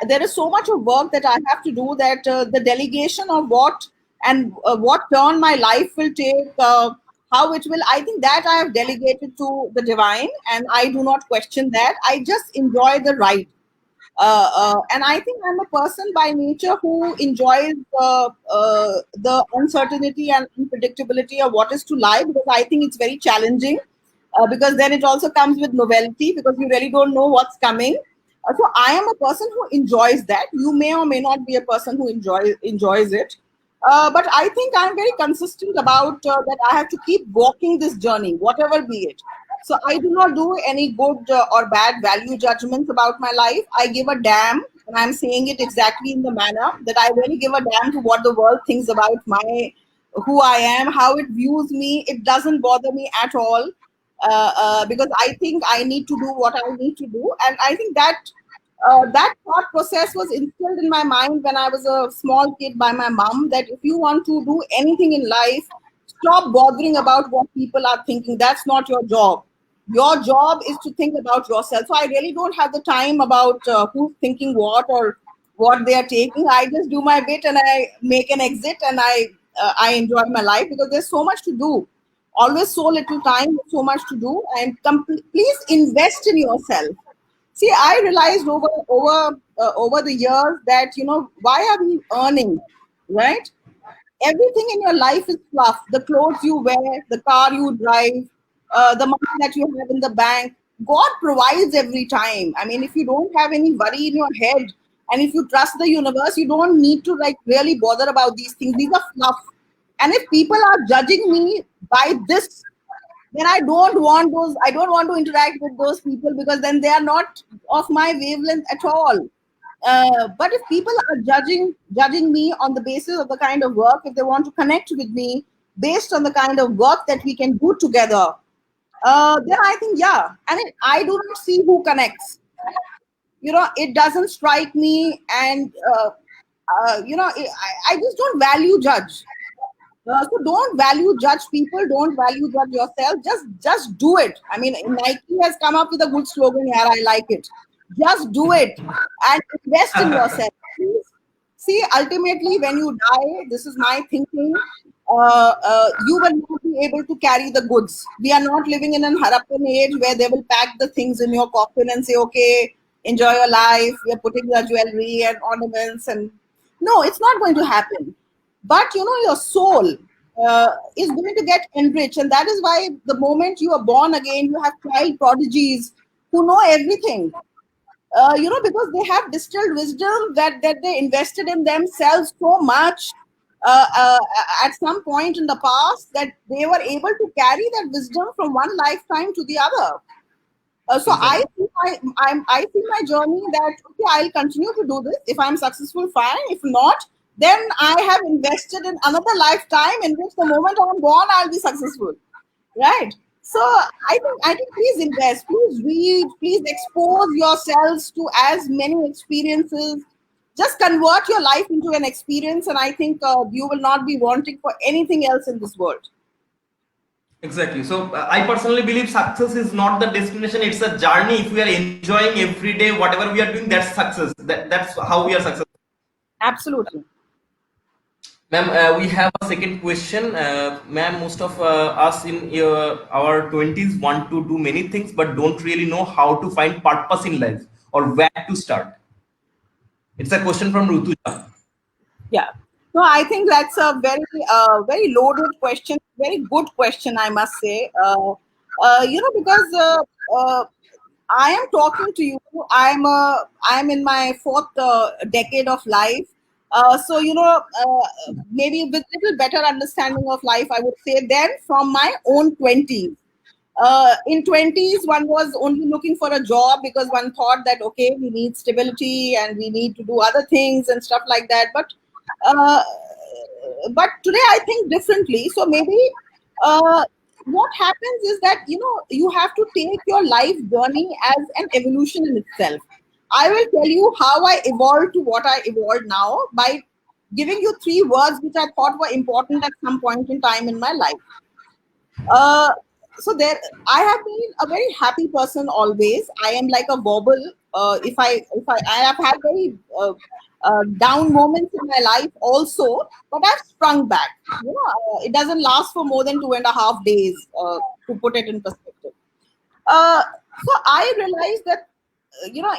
there is so much of work that I have to do, that the delegation of what turn my life will take, how it will, I think that I have delegated to the divine, and I do not question that. I just enjoy the ride. And I think I'm a person by nature who enjoys the uncertainty and unpredictability of what is to lie, because I think it's very challenging. Because then it also comes with novelty, because you really don't know what's coming. So I am a person who enjoys that. You may or may not be a person who enjoys it. But I think I'm very consistent about that I have to keep walking this journey, whatever be it. So I do not do any good or bad value judgments about my life. I give a damn, and I'm saying it exactly in the manner that I really give a damn to what the world thinks about who I am, how it views me. It doesn't bother me at all, because I think I need to do what I need to do. And I think that thought process was instilled in my mind when I was a small kid by my mom, that if you want to do anything in life, stop bothering about what people are thinking. That's not your job. Your job is to think about yourself. So I really don't have the time about who's thinking what or what they are taking. I just do my bit and I make an exit, and I enjoy my life, because there's so much to do. Always so little time, so much to do, and please invest in yourself. See, I realized over the years that why are we earning, right? Everything in your life is fluff. The clothes you wear, the car you drive, the money that you have in the bank. God provides every time. I mean, if you don't have any worry in your head, and if you trust the universe, you don't need to really bother about these things. These are fluff. And if people are judging me by this, then I don't want to interact with those people, because then they are not of my wavelength at all. But if people are judging me on the basis of the kind of work, if they want to connect with me, based on the kind of work that we can do together, then I think, yeah, I mean, I do not see who connects. It doesn't strike me, and I just don't value judge. So don't value judge people, don't value judge yourself. Just do it. I mean, Nike has come up with a good slogan here. I like it. Just do it and invest in yourself. Please. See, ultimately, when you die, this is my thinking. You will not be able to carry the goods. We are not living in an Harappan age where they will pack the things in your coffin and say, "Okay, enjoy your life. We are putting your jewelry and ornaments." And no, it's not going to happen. But your soul is going to get enriched, and that is why the moment you are born again, you have child prodigies who know everything. Because they have distilled wisdom that they invested in themselves so much at some point in the past that they were able to carry that wisdom from one lifetime to the other. So Exactly. I see my journey that, okay, I'll continue to do this. If I'm successful, fine. If not, then I have invested in another lifetime in which the moment I'm born, I'll be successful. Right. So I think please invest, please read, please expose yourselves to as many experiences. Just convert your life into an experience, and I think you will not be wanting for anything else in this world. Exactly. So I personally believe success is not the destination; it's a journey. If we are enjoying every day, whatever we are doing, that's success. That's how we are successful. Absolutely. Ma'am, we have a second question. Ma'am, most of us in our 20s want to do many things, but don't really know how to find purpose in life or where to start. It's a question from Rutuja. Yeah. No, I think that's a very loaded question, very good question, I must say. Because I am talking to you. I'm in my fourth decade of life. So maybe with little better understanding of life, I would say, then from my own 20s. In 20s, one was only looking for a job because one thought that, okay, we need stability and we need to do other things and stuff like that. Uh, but today I think differently. So maybe uh, what happens is that you have to take your life journey as an evolution in itself. I will tell you how I evolved to what I evolved now by giving you three words which I thought were important at some point in time in my life. uh, so there, I have been a very happy person always. I am like a bauble. I have had very down moments in my life also, but I've sprung back. It doesn't last for more than 2.5 days, to put it in perspective. Uh, so I realized that,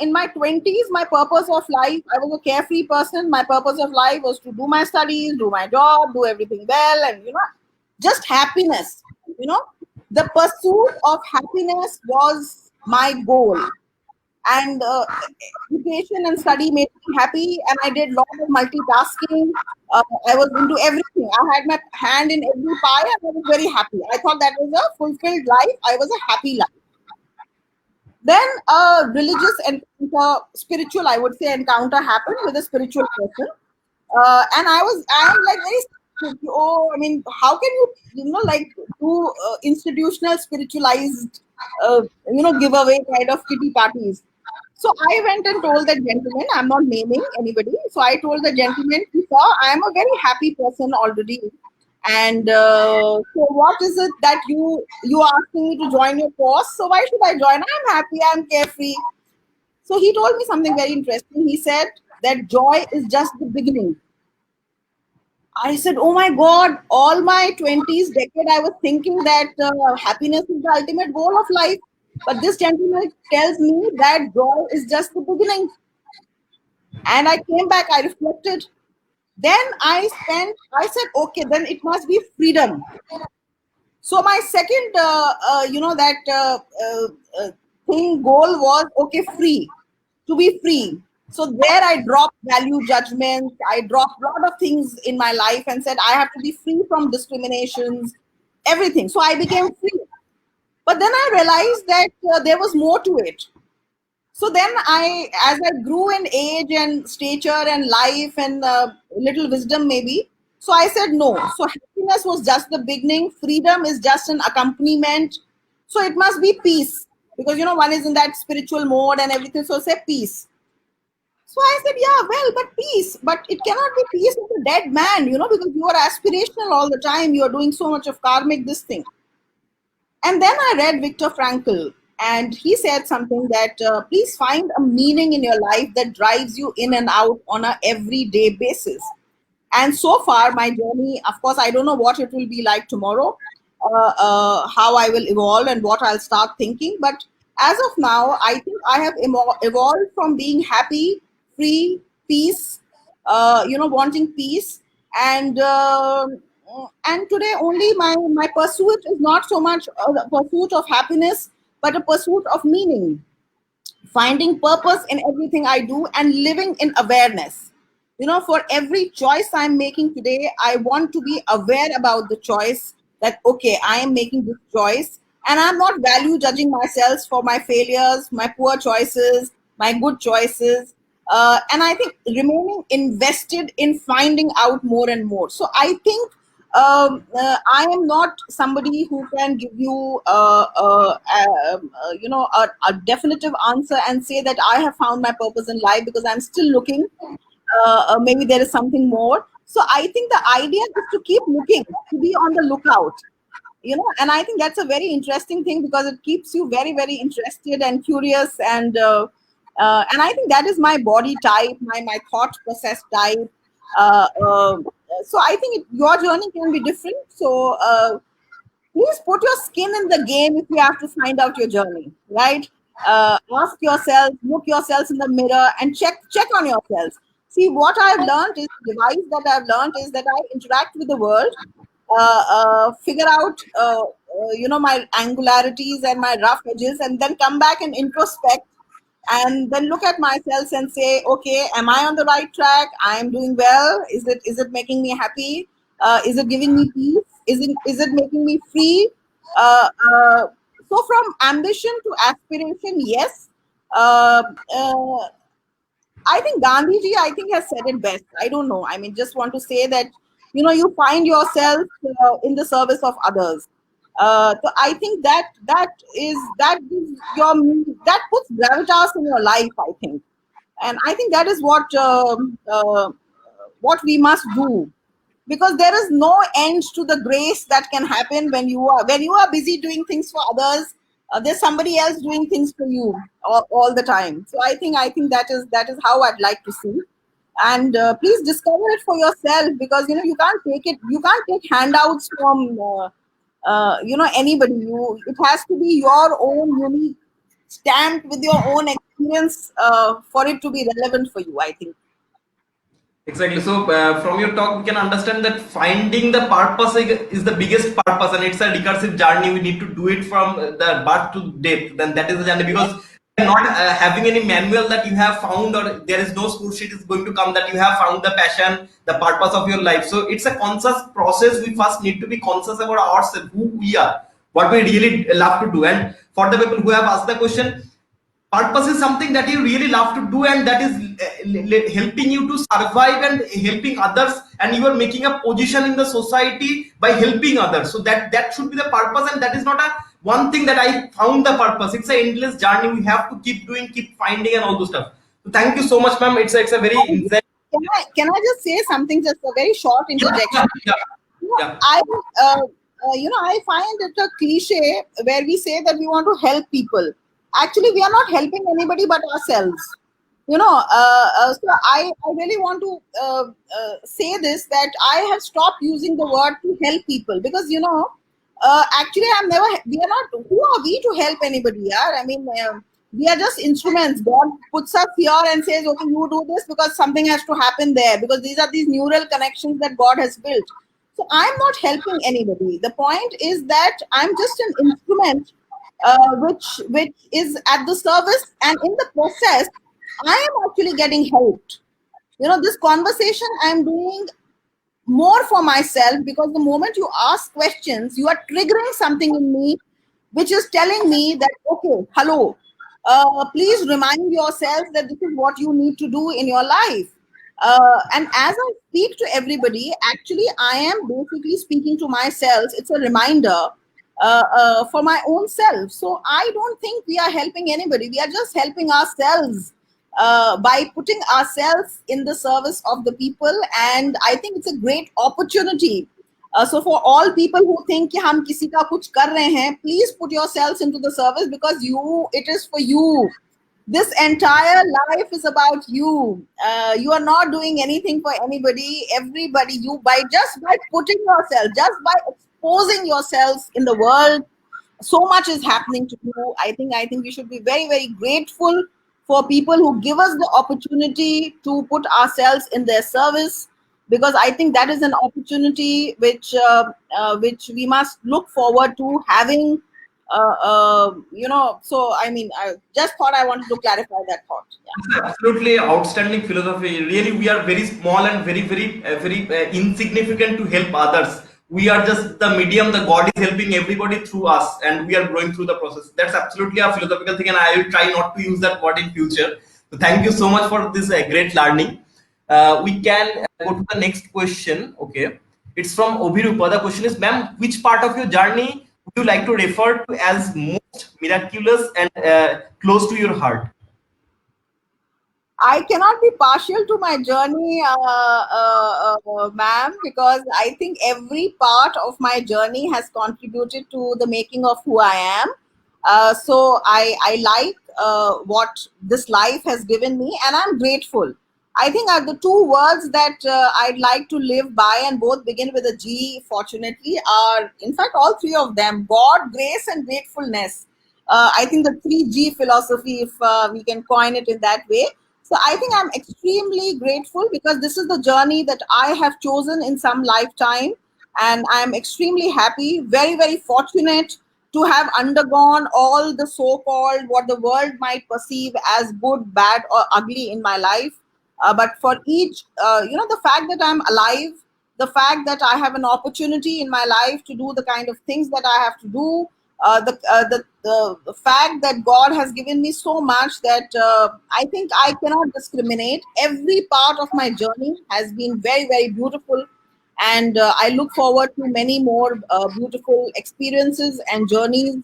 in my 20s, my purpose of life, I was a carefree person. My purpose of life was to do my studies, do my job, do everything well, and, just happiness. You know, the pursuit of happiness was my goal. And education and study made me happy, and I did a lot of multitasking. I was into everything. I had my hand in every pie, and I was very happy. I thought that was a fulfilled life. I was a happy life. Then a religious encounter, spiritual, I would say, encounter happened with a spiritual person. And I am like very, oh, I mean, how can like do institutional spiritualized, giveaway kind of kitty parties? So I went and told the gentleman, I'm not naming anybody. So I told the gentleman, sir, I am a very happy person already. And so what is it that you are asking me to join your course? So why should I join? I'm happy, I'm carefree. So he told me something very interesting. He said that joy is just the beginning. I said, oh my God, all my 20s decade, I was thinking that happiness is the ultimate goal of life. But this gentleman tells me that joy is just the beginning. And I came back, I reflected. Then I said, okay, then it must be freedom. So my second, goal was, okay, free, to be free. So there I dropped value judgments. I dropped a lot of things in my life and said, I have to be free from discriminations, everything. So I became free. But then I realized that there was more to it. So then as I grew in age and stature and life and little wisdom maybe, So I said no. So happiness was just the beginning. Freedom is just an accompaniment. So it must be peace, because one is in that spiritual mode and everything. So say peace. So I said, yeah, well, but peace. But it cannot be peace with a dead man, because you are aspirational all the time. You are doing so much of karmic this thing. And then I read Viktor Frankl, and he said something that please find a meaning in your life that drives you in and out on a everyday basis. And so far, my journey, of course, I don't know what it will be like tomorrow, how I will evolve and what I'll start thinking. But as of now, I think I have evolved from being happy, free, peace, wanting peace. And today only my pursuit is not so much a pursuit of happiness, but a pursuit of meaning, finding purpose in everything I do and living in awareness. For every choice I'm making today, I want to be aware about the choice, that, okay, I am making this choice, and I'm not value judging myself for my failures, my poor choices, my good choices. And I think remaining invested in finding out more and more. So I think I am not somebody who can give you, a definitive answer and say that I have found my purpose in life, because I'm still looking. Maybe there is something more. So I think the idea is to keep looking, to be on the lookout. And I think that's a very interesting thing, because it keeps you very, very interested and curious, and I think that is my body type, my thought process type. So I think your journey can be different. So please put your skin in the game if you have to find out your journey, right? Ask yourself, look yourselves in the mirror, and check on yourselves. See, what I've learned is, the device that I've learned is that I interact with the world, figure out my angularities and my rough edges, and then come back and introspect, and then look at myself and say, okay, am I on the right track? I am doing well. Is it making me happy? Is it giving me peace? Is it making me free? uh, uh, so from ambition to aspiration, yes. uh, uh, I think Gandhiji, I think, has said it best. I don't know. I mean, just want to say that, you find yourself in the service of others. So I think that gives that puts gravitas in your life, I think. And I think that is what we must do, because there is no end to the grace that can happen when you are busy doing things for others. There's somebody else doing things for you all the time. So I think that is how I'd like to see. And please discover it for yourself, because you can't take handouts from anybody. It has to be your own unique, stamped with your own experience, for it to be relevant for you, I think. Exactly. So, from your talk, we can understand that finding the purpose is the biggest purpose, and it's a recursive journey. We need to do it from the birth to death. Then that is the journey, because you're not having any manual that you have found, or there is no school sheet is going to come that you have found the passion, the purpose of your life. So it's a conscious process. We first need to be conscious about ourselves, who we are, what we really love to do. And for the people who have asked the question, purpose is something that you really love to do, and that is helping you to survive and helping others, and you are making a position in the society by helping others. So that should be the purpose, and that is not a one thing that I found the purpose. It's an endless journey. We have to keep doing, keep finding, and all those stuff. So thank you so much, ma'am. It's a very insight. Can I just say something, just a very short interjection? Yeah, yeah. I find it a cliche where we say that we want to help people. Actually, we are not helping anybody but ourselves. So I really want to say this, that I have stopped using the word to help people, because actually we are not, who are we to help anybody? Yeah, I mean, we are just instruments. God puts us here and says, okay, you do this because something has to happen there, because these are these neural connections that God has built. So I'm not helping anybody. The point is that I'm just an instrument, which is at the service, and in the process, I am actually getting helped. This conversation I'm doing more for myself, because the moment you ask questions, you are triggering something in me, which is telling me that, okay, hello, please remind yourself that this is what you need to do in your life. And as I speak to everybody, actually, I am basically speaking to myself. It's a reminder for my own self. So I don't think we are helping anybody. We are just helping ourselves by putting ourselves in the service of the people. And I think it's a great opportunity. So for all people who think कि हम किसी का कुछ कर रहे हैं, please put yourselves into the service, because it is for you. This entire life is about you. You are not doing anything for anybody. Everybody, by putting yourself, just by exposing yourselves in the world, so much is happening to you. I think we should be very, very grateful for people who give us the opportunity to put ourselves in their service, because I think that is an opportunity which we must look forward to having. So I just thought I wanted to clarify that thought. Yeah. Absolutely outstanding philosophy. Really, we are very small and very insignificant to help others. We are just the medium. The God is helping everybody through us, and we are growing through the process. That's absolutely a philosophical thing, and I will try not to use that word in future. So thank you so much for this great learning. We can go to the next question. Okay, it's from Obhirupa. The question is, ma'am, which part of your journey would you like to refer to as most miraculous and close to your heart? I cannot be partial to my journey, ma'am, because I think every part of my journey has contributed to the making of who I am. So I like what this life has given me, and I'm grateful. I think the two words that I'd like to live by, and both begin with a G, fortunately, are, in fact, all three of them: God, grace, and gratefulness. I think the 3G philosophy, if we can coin it in that way. So I think I'm extremely grateful, because this is the journey that I have chosen in some lifetime. And I'm extremely happy, very, very fortunate to have undergone all the so-called, what the world might perceive as good, bad, or ugly in my life. But for each, the fact that I'm alive, the fact that I have an opportunity in my life to do the kind of things that I have to do, the fact that God has given me so much that I think I cannot discriminate. Every part of my journey has been very, very beautiful, and I look forward to many more beautiful experiences and journeys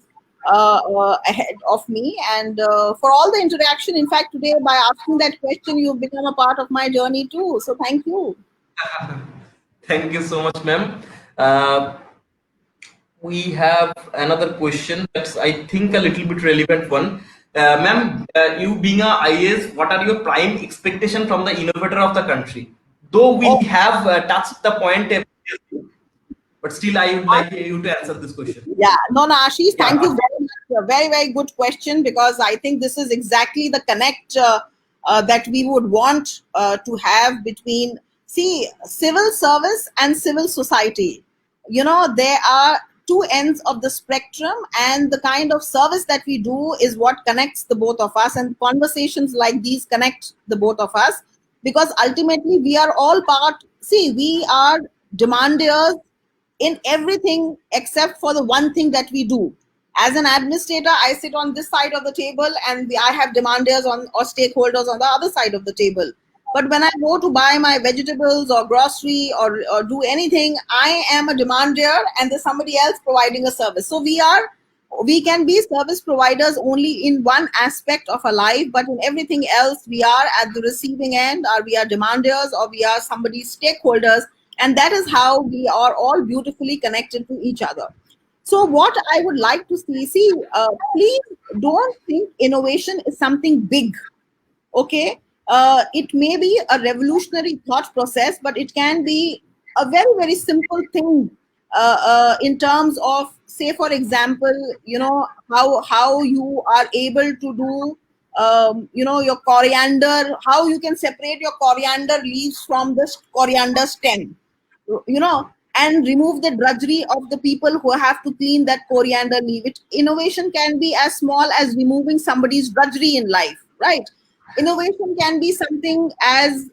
ahead of me. And for all the interaction, in fact, today by asking that question, you've become a part of my journey too. So thank you. Thank you so much, ma'am. We have another question that's, I think, a little bit relevant one. Ma'am, you being a IAS, what are your prime expectation from the innovator of the country? Though we have touched the point, but still I would like you to answer this question. Yeah, no, Ashish, thank you very much. A very, very good question, because I think this is exactly the connect that we would want to have between, civil service and civil society. There are two ends of the spectrum, and the kind of service that we do is what connects the both of us, and conversations like these connect the both of us, because ultimately we are all we are demanders in everything except for the one thing that we do. As an administrator, I sit on this side of the table, and I have demanders or stakeholders on the other side of the table. But when I go to buy my vegetables or grocery or do anything, I am a demander, and there's somebody else providing a service. So we can be service providers only in one aspect of our life, but in everything else, we are at the receiving end, or we are demanders, or we are somebody's stakeholders. And that is how we are all beautifully connected to each other. So what I would like to see, please don't think innovation is something big. Okay, it may be a revolutionary thought process, but it can be a very, very simple thing in terms of, say, for example, how you are able to do your coriander, how you can separate your coriander leaves from the coriander stem, and remove the drudgery of the people who have to clean that coriander leaf. Innovation can be as small as removing somebody's drudgery in life, right? Innovation can be something as,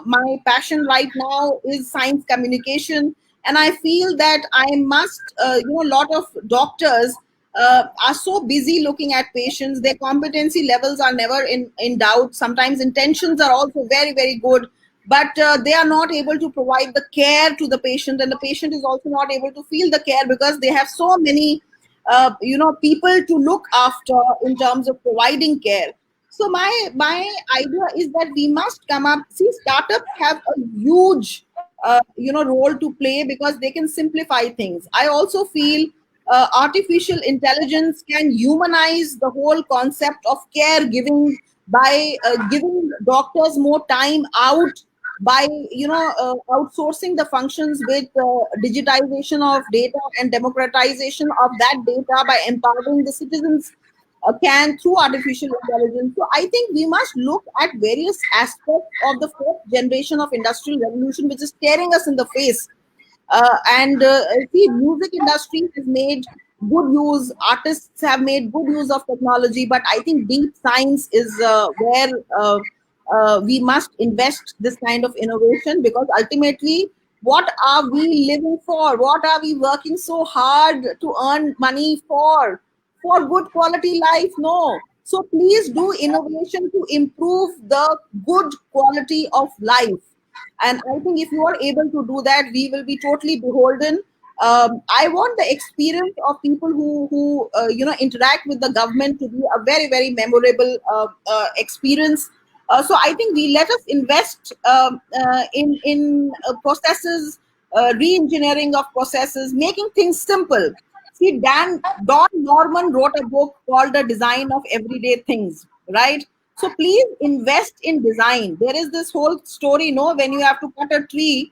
my passion right now is science communication, and I feel that I must, a lot of doctors are so busy looking at patients, their competency levels are never in doubt. Sometimes intentions are also very, very good, but they are not able to provide the care to the patient, and the patient is also not able to feel the care because they have so many people to look after in terms of providing care. So my idea is that we must come up. See, startups have a huge role to play because they can simplify things. I also feel artificial intelligence can humanize the whole concept of caregiving by giving doctors more time out, by outsourcing the functions with digitization of data and democratization of that data, by empowering the citizens can through artificial intelligence. So I think we must look at various aspects of the fourth generation of industrial revolution, which is staring us in the face. And see, music industry has made good use, artists have made good use of technology, but I think deep science is where we must invest this kind of innovation, because ultimately, what are we living for? What are we working so hard to earn money for? For good quality life? No. So please do innovation to improve the good quality of life. And I think if you are able to do that, we will be totally beholden. I want the experience of people who interact with the government to be a very, very memorable experience. So I think we let us invest in processes, re-engineering of processes, making things simple. See, Don Norman wrote a book called The Design of Everyday Things, right? So please invest in design. There is this whole story, no, when you have to cut a tree,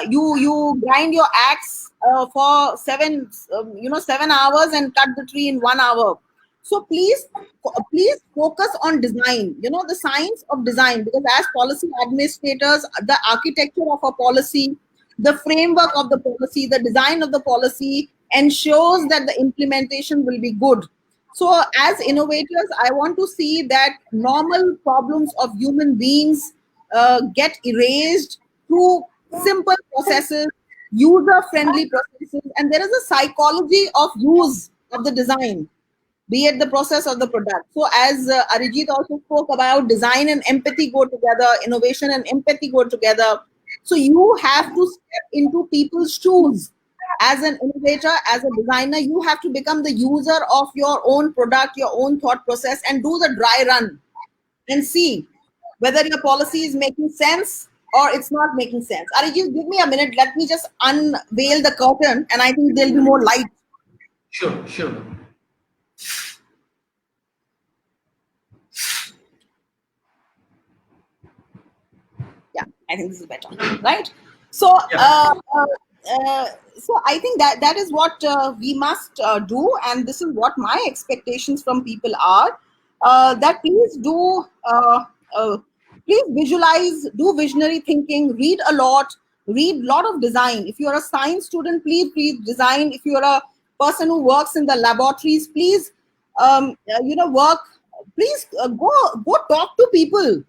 you grind your axe for 7 hours and cut the tree in 1 hour. So please focus on design, the science of design, because as policy administrators, the architecture of a policy, the framework of the policy, the design of the policy ensures that the implementation will be good. So as innovators, I want to see that normal problems of human beings get erased through simple processes, user-friendly processes, and there is a psychology of use of the design, be it the process or the product. So as Arijit also spoke about, design and empathy go together, innovation and empathy go together. So you have to step into people's shoes. As an innovator, as a designer, you have to become the user of your own product, your own thought process, and do the dry run and see whether your policy is making sense or it's not making sense. Arijit, give me a minute. Let me just unveil the curtain, and I think there'll be more light. Sure, sure. Yeah, I think this is better, right? So, Yeah. so I think that is what we must do, and this is what my expectations from people are. That please visualize, do visionary thinking, read a lot, read a lot of design. If you are a science student, please read design. If you are a person who works in the laboratories, please work. Please go talk to people.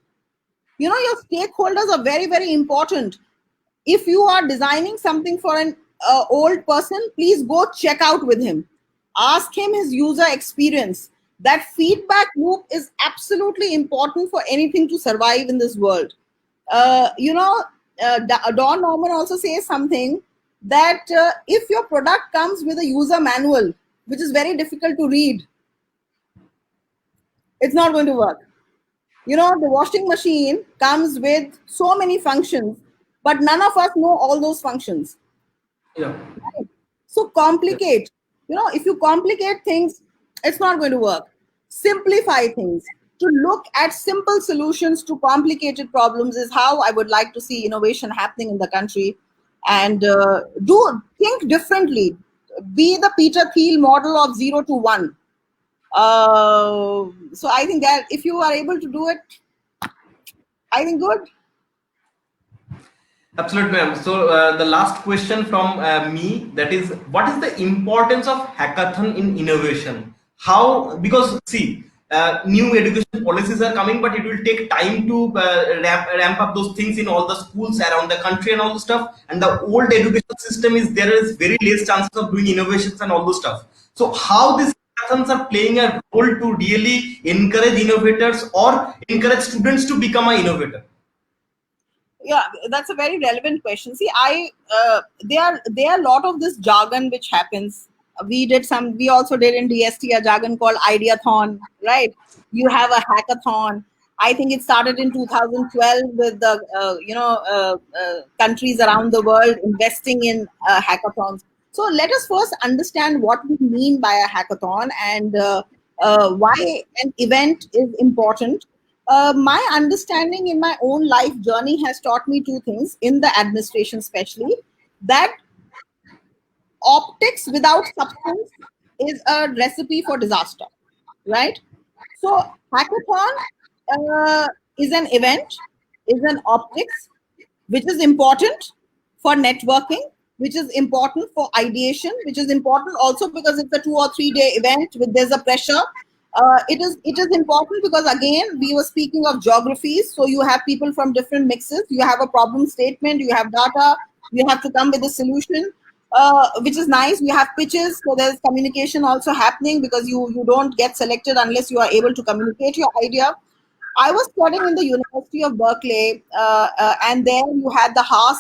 Your stakeholders are very, very important. If you are designing something for an old person, please go check out with him, ask him his user experience. That feedback loop is absolutely important for anything to survive in this world. Don Norman also says something that if your product comes with a user manual, which is very difficult to read, it's not going to work. The washing machine comes with so many functions, but none of us know all those functions. Yeah. Right? So complicate. If you complicate things, it's not going to work. Simplify things. To look at simple solutions to complicated problems is how I would like to see innovation happening in the country. And think differently. Be the Peter Thiel model of 0 to 1. So I think that if you are able to do it, I think good. Absolutely, ma'am. So the last question from me, that is, what is the importance of hackathon in innovation? How, because see, new education policies are coming, but it will take time to ramp up those things in all the schools around the country and all the stuff. And the old education system is, there is very less chances of doing innovations and all those stuff. So how these hackathons are playing a role to really encourage innovators or encourage students to become an innovator? Yeah, that's a very relevant question. See, there are a lot of this jargon which happens. We also did in DST a jargon called Ideathon, right? You have a hackathon. I think it started in 2012 with the countries around the world investing in hackathons. So let us first understand what we mean by a hackathon and why an event is important. My understanding in my own life journey has taught me two things in the administration, especially that optics without substance is a recipe for disaster, right? So, hackathon is an event, is an optics, which is important for networking, which is important for ideation, which is important also because it's a 2 or 3 day event with there's a pressure. It is important because again we were speaking of geographies, so you have people from different mixes. You have a problem statement, you have data, you have to come with a solution, which is nice. We have pitches, so there's communication also happening because you don't get selected unless you are able to communicate your idea. I was studying in the University of Berkeley, and there you had the Haas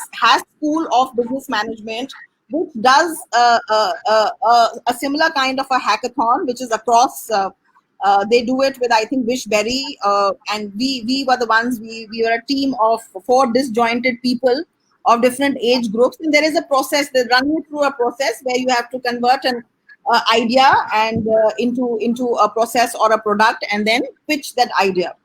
School of Business Management, which does a similar kind of a hackathon, which is across. They do it with, I think, Wishberry, and we were the ones. We were a team of 4 disjointed people of different age groups, and there is a process. They run you through a process where you have to convert an idea and into a process or a product, and then pitch that idea.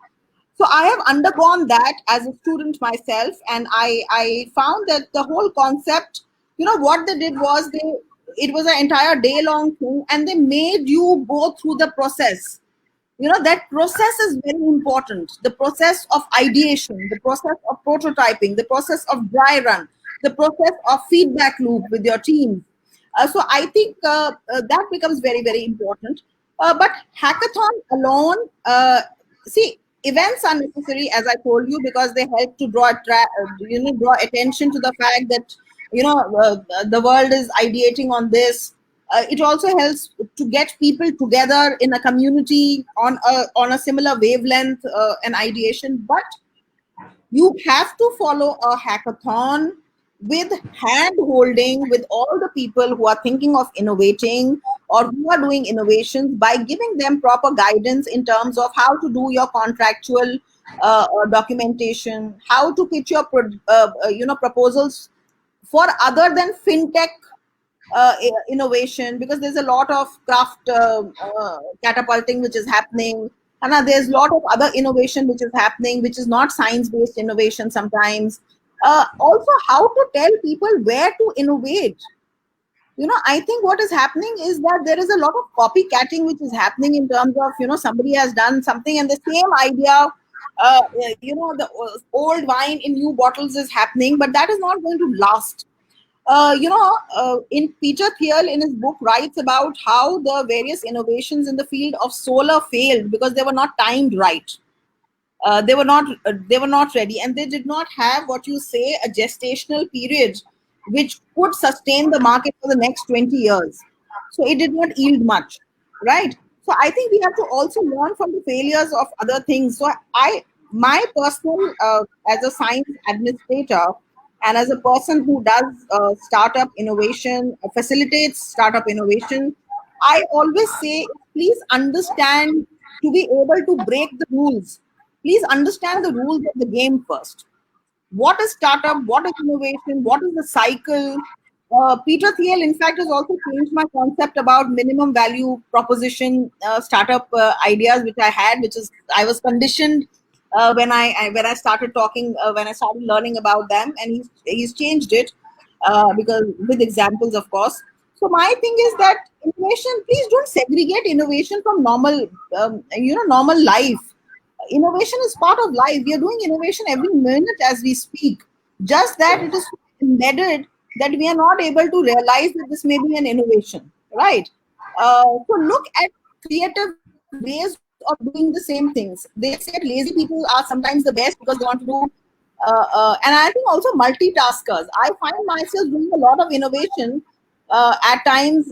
So I have undergone that as a student myself, and I found that the whole concept, what they did was it was an entire day long thing, and they made you go through the process. That process is very important. The process of ideation, the process of prototyping, the process of dry run, the process of feedback loop with your team. So I think that becomes very, very important. But hackathon alone, see, events are necessary, as I told you, because they help to draw attention to the fact that the world is ideating on this. It also helps to get people together in a community on a similar wavelength and ideation. But you have to follow a hackathon with hand holding with all the people who are thinking of innovating or who are doing innovations, by giving them proper guidance in terms of how to do your contractual documentation, how to pitch your proposals for other than fintech innovation, because there's a lot of craft catapulting which is happening, and there's a lot of other innovation which is happening, which is not science-based innovation sometimes. Also, how to tell people where to innovate. I think what is happening is that there is a lot of copycatting which is happening in terms of, somebody has done something and the same idea, the old wine in new bottles is happening, but that is not going to last. In Peter Thiel in his book writes about how the various innovations in the field of solar failed because they were not timed right. They were not ready, and they did not have what you say a gestational period which could sustain the market for the next 20 years. So it did not yield much, right? So I think we have to also learn from the failures of other things. So my personal, as a science administrator and as a person who does startup innovation, facilitates startup innovation, I always say, please understand, to be able to break the rules, please understand the rules of the game first. What is startup? What is innovation? What is the cycle? Peter Thiel, in fact, has also changed my concept about minimum value proposition startup ideas, which I had, which is I was conditioned when I started talking, when I started learning about them, and he's changed it because with examples, of course. So my thing is that innovation, please don't segregate innovation from normal life. Innovation is part of life. We are doing innovation every minute as we speak. Just that it is so embedded that we are not able to realize that this may be an innovation, right? So look at creative ways of doing the same things. They say that lazy people are sometimes the best because they want to do, and I think also multitaskers. I find myself doing a lot of innovation at times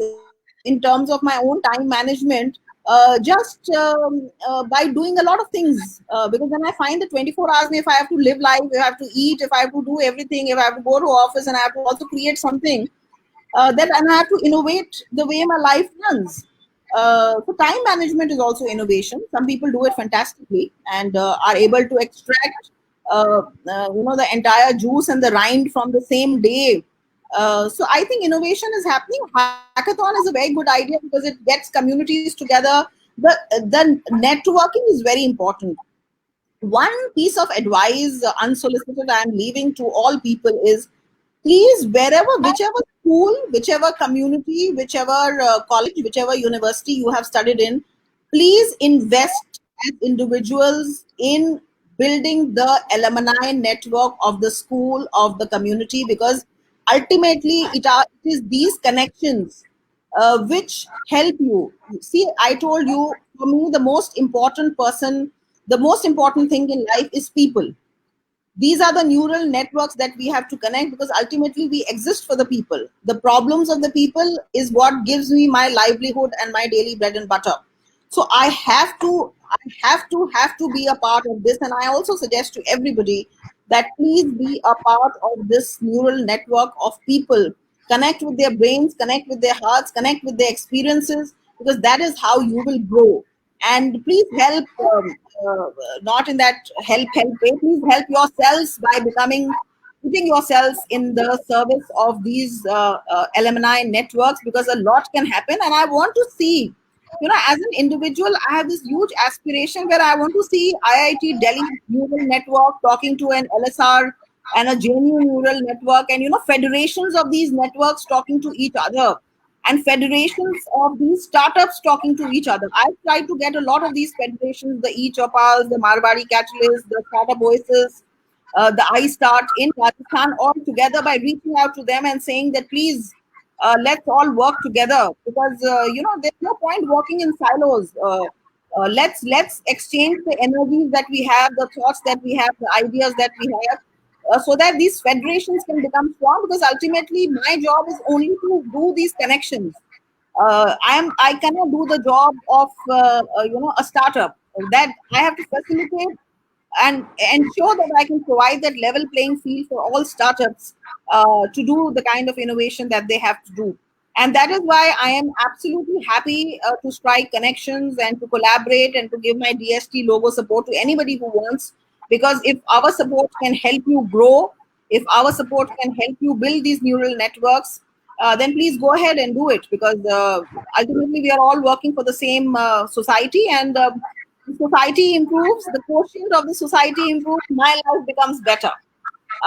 in terms of my own time management, by doing a lot of things. Because then I find that 24 hours, if I have to live life, if I have to eat, if I have to do everything, if I have to go to office and I have to also create something, then and I have to innovate the way my life runs. So time management is also innovation. Some people do it fantastically and are able to extract, the entire juice and the rind from the same day. So I think innovation is happening. Hackathon is a very good idea because it gets communities together. The networking is very important. One piece of advice, unsolicited, I am leaving to all people is, please, whichever school, whichever community, whichever college, whichever university you have studied in, please invest as individuals in building the alumni network of the school, of the community, because ultimately it is these connections which help you. See, I told you, for me, the most important thing in life is people. These are the neural networks that we have to connect, because ultimately we exist for the people. The problems of the people is what gives me my livelihood and my daily bread and butter. So I have to be a part of this. And I also suggest to everybody that please be a part of this neural network of people. Connect with their brains, connect with their hearts, connect with their experiences, because that is how you will grow. And please help, not in that help way, please help yourselves by putting yourselves in the service of these alumni networks, because a lot can happen. And I want to see, as an individual, I have this huge aspiration where I want to see IIT Delhi neural network talking to an LSR and a JNU neural network, and federations of these networks talking to each other, and federations of these startups talking to each other. I've tried to get a lot of these federations, the e-Chopals, the Marwari Catalyst, the Startup Voices, the iStart in Rajasthan, all together, by reaching out to them and saying that please, let's all work together, because there's no point working in silos. Let's exchange the energies that we have, the thoughts that we have, the ideas that we have, so that these federations can become strong. Because ultimately, my job is only to do these connections. I cannot do the job of a startup. That I have to facilitate and ensure that I can provide that level playing field for all startups to do the kind of innovation that they have to do. And that is why I am absolutely happy to strike connections and to collaborate and to give my DST logo support to anybody who wants. Because if our support can help you grow, if our support can help you build these neural networks, then please go ahead and do it. Because ultimately, we are all working for the same society, and the society improves, the quotient of the society improves, my life becomes better.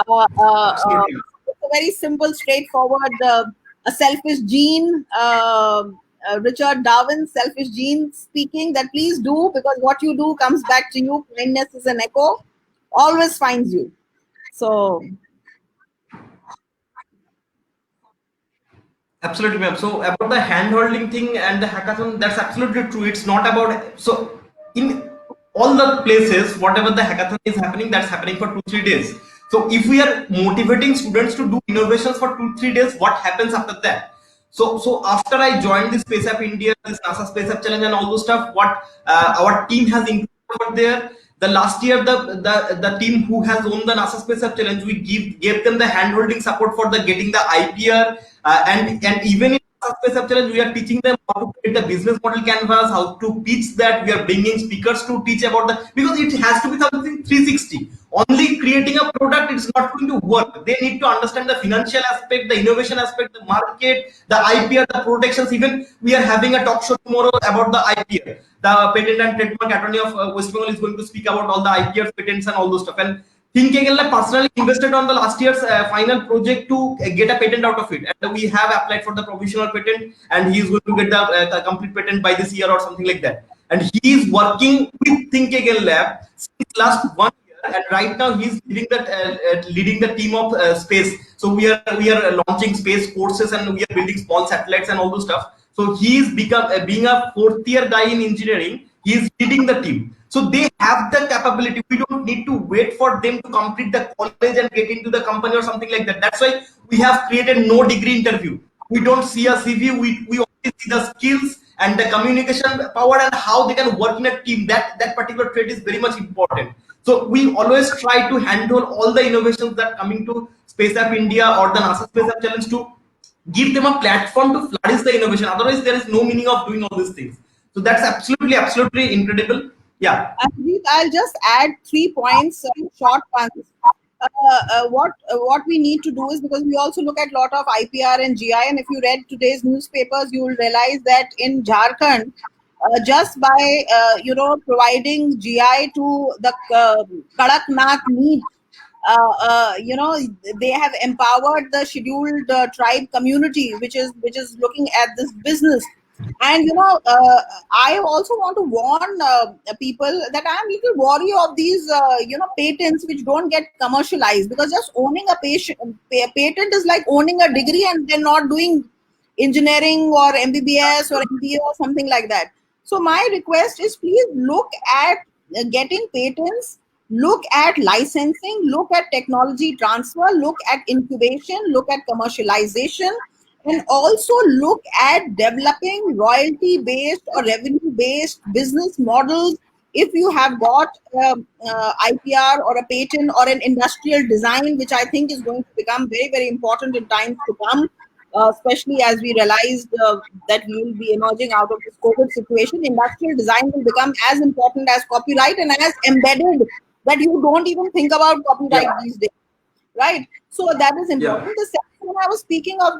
Absolutely. It's a very simple, straightforward, a selfish gene, Richard Darwin's selfish gene speaking, that please do, because what you do comes back to you. Kindness is an echo, always finds you. So Absolutely, ma'am. So about the hand-holding thing and the hackathon, that's absolutely true. It's not about, so in all the places, whatever the hackathon is happening, that's happening for 2 3 days. So if we are motivating students to do innovations for 2 3 days, what happens after that? So after I joined this Space App India, this NASA Space App Challenge and all those stuff, what our team has included over there. The last year, the team who has won the NASA Space App Challenge, we gave them the hand-holding support for the getting the IPR, and even in NASA Space App Challenge, we are teaching them how to create the business model canvas, how to pitch that. We are bringing speakers to teach about that, because it has to be something 360. Only creating a product, it's not going to work. They need to understand the financial aspect, the innovation aspect, the market, the IPR, the protections. Even we are having a talk show tomorrow about the IPR. The Patent and Trademark Attorney of West Bengal is going to speak about all the IPR patents and all those stuff. And thinking I personally invested on the last year's final project to get a patent out of it, and we have applied for the provisional patent, and he is going to get the complete patent by this year or something like that. And he is working with Think Again Lab since last 1 year, and right now he's leading the team of space. So we are launching space courses, and we are building small satellites and all those stuff. So he is become being a fourth year guy in engineering. He is leading the team. So they have the capability. We don't need to wait for them to complete the college and get into the company or something like that. That's why we have created no degree interview. We don't see a CV. We only see the skills and the communication power and how they can work in a team. That particular trait is very much important. So we always try to handle all the innovations that coming to Space App India or the NASA Space App Challenge to give them a platform to flourish the innovation. Otherwise, there is no meaning of doing all these things. So that's absolutely incredible. Yeah. Arijit, I'll just add 3 points, short ones. What we need to do is, because we also look at a lot of IPR and GI, and if you read today's newspapers, you will realize that in Jharkhand, just by providing GI to the Kadaknath meat, they have empowered the scheduled tribe community, which is looking at this business. And I also want to warn people that I am a little wary of these patents which don't get commercialized, because just owning a patent is like owning a degree and then not doing engineering or MBBS or MBA or something like that. So my request is, please look at getting patents, look at licensing, look at technology transfer, look at incubation, look at commercialization, and also look at developing royalty-based or revenue-based business models. If you have got IPR or a patent or an industrial design, which I think is going to become very, very important in times to come, especially as we realized that we will be emerging out of this COVID situation, industrial design will become as important as copyright and as embedded that you don't even think about copyright these days, right? So that is important. The second one, I was speaking of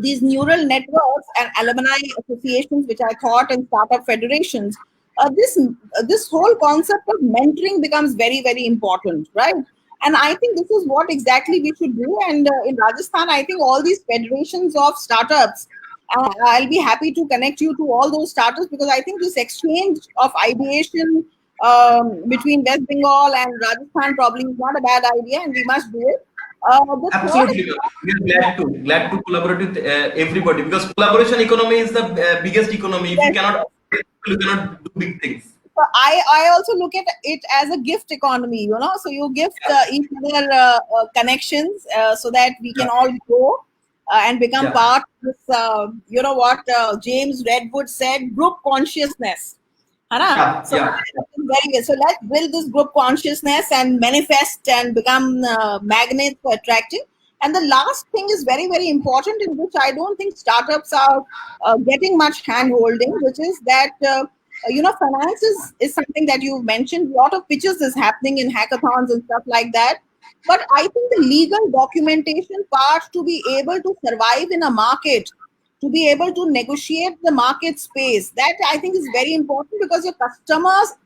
these neural networks and alumni associations, which I thought, and startup federations. This whole concept of mentoring becomes very, very important, right? And I think this is what exactly we should do. And in Rajasthan, I think all these federations of startups, I'll be happy to connect you to all those startups, because I think this exchange of ideation between West Bengal and Rajasthan probably is not a bad idea, and we must do it. Absolutely, we are glad to collaborate with everybody, because collaboration economy is the biggest economy. If you cannot do big things. So I also look at it as a gift economy, so you gift each other connections so that we can all grow and become part of this, what James Redwood said, group consciousness. Very good. So let's build this group consciousness and manifest and become magnets for attracting. And the last thing is very, very important, in which I don't think startups are getting much hand holding, which is that finance is something that you've mentioned. A lot of pitches is happening in hackathons and stuff like that. But I think the legal documentation part, to be able to survive in a market, to be able to negotiate the market space, that I think is very important, because your customers'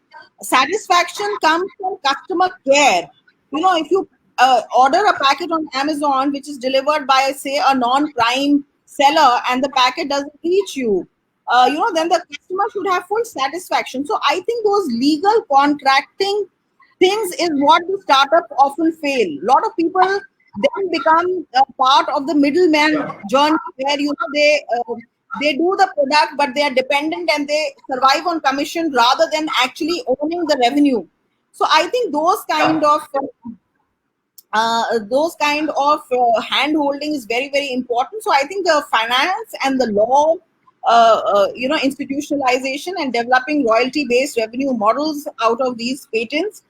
satisfaction comes from customer care. If you order a packet on Amazon, which is delivered by, say, a non-prime seller, and the packet doesn't reach you, then the customer should have full satisfaction. So I think those legal contracting things is what the startups often fail. A lot of people then become part of the middleman journey, where they do the product, but they are dependent and they survive on commission rather than actually owning the revenue. So I think those kind of hand holding is very, very important. So I think the finance and the law, institutionalization and developing royalty-based revenue models out of these patents,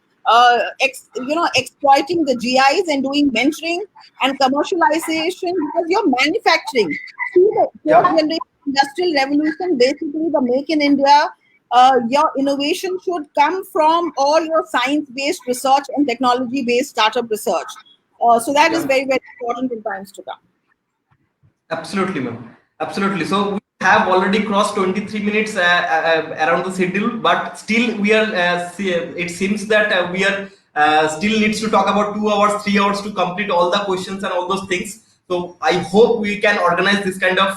exploiting the GIs and doing mentoring and commercialization, because you're manufacturing. See, the fourth generation industrial revolution, basically the Make in India, your innovation should come from all your science-based research and technology-based startup research. So that is very, very important in times to come. Absolutely, ma'am. Absolutely. So we have already crossed 23 minutes around the schedule, but still we are. It seems that we are still needs to talk about 2 hours, 3 hours to complete all the questions and all those things. So I hope we can organize this kind of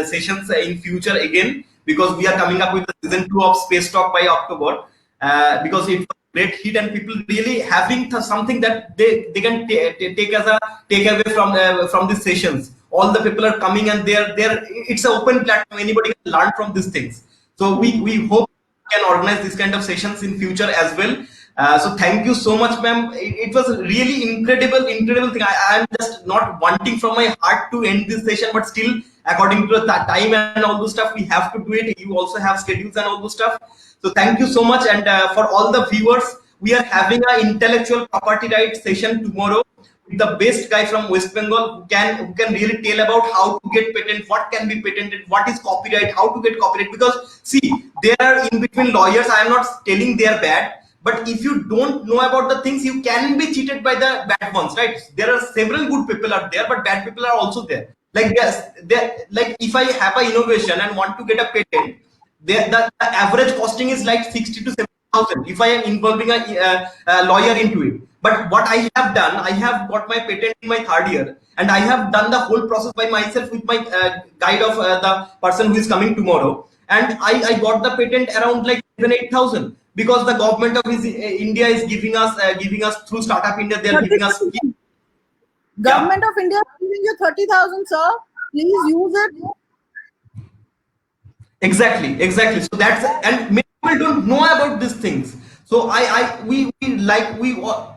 sessions in future again, because we are coming up with the season 2 of Space Talk by October. Because it was great hit, and people really having something that they can take as a takeaway from these sessions. All the people are coming, and they're it's an open platform. Anybody can learn from these things. So we hope we can organize this kind of sessions in future as well. So thank you so much, ma'am. It was a really incredible thing. I am just not wanting from my heart to end this session, but still according to the time and all those stuff. We have to do it. You also have schedules and all those stuff. So thank you so much. And for all the viewers, we are having an intellectual property rights session tomorrow with the best guy from West Bengal who can really tell about how to get patent, what can be patented, what is copyright, how to get copyright. Because see, there are in between lawyers. I am not telling they are bad, but if you don't know about the things, you can be cheated by the bad ones, right? There are several good people out there, but bad people are also there. Like like if I have an innovation and want to get a patent, the average costing is like 60 to 70,000 if I am involving a lawyer into it. But what I have done, I have got my patent in my third year, and I have done the whole process by myself with my guide of the person who is coming tomorrow, and I got the patent around like 7-8,000 because the government of India is giving us through Startup India. They are giving us. Government of India is giving you 30,000, sir. Please use it. Exactly. So that's, and many people don't know about these things. So we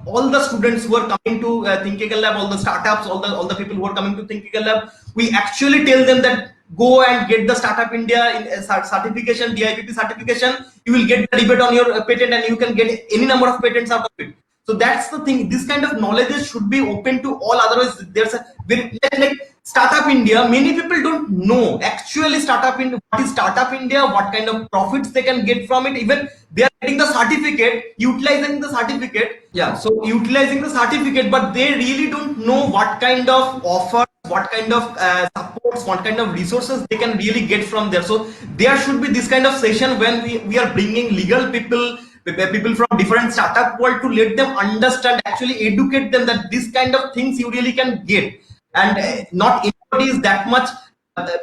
all the students who are coming to Thinkical Lab, all the startups, all the people who are coming to Thinkical Lab, we actually tell them that go and get the Startup India in certification, DIPP certification. You will get the rebate on your patent, and you can get any number of patents out of it. So that's the thing. This kind of knowledge should be open to all. Otherwise, there's a very like Startup India. Many people don't know actually Startup India. What is Startup India? What kind of profits they can get from it? Even they are getting the certificate, utilizing the certificate. Yeah. So utilizing the certificate, but they really don't know what kind of offers, what kind of supports, what kind of resources they can really get from there. So there should be this kind of session when we are bringing legal people from different startup world to let them understand, actually educate them that this kind of things you really can get. And not everybody is that much.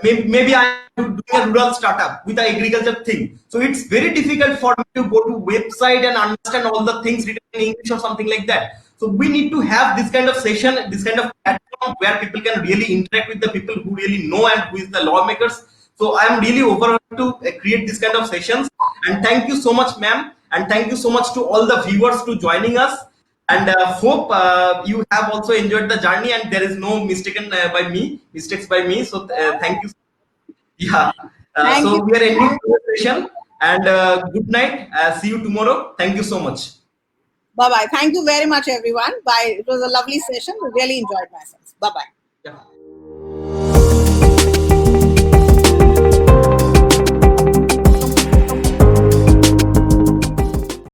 Maybe I am doing a rural startup with the agriculture thing, so it's very difficult for me to go to website and understand all the things written in English or something like that. So we need to have this kind of session, this kind of platform where people can really interact with the people who really know and who is the lawmakers. So I am really overwhelmed to create this kind of sessions. And thank you so much, ma'am, and thank you so much to all the viewers to joining us. And hope you have also enjoyed the journey, and there is no mistakes by me. So thank you. Yeah. So we are ending the session, and good night. See you tomorrow. Thank you so much. Bye bye. Thank you very much, everyone. Bye. It was a lovely session. I really enjoyed myself. Bye bye. Yeah.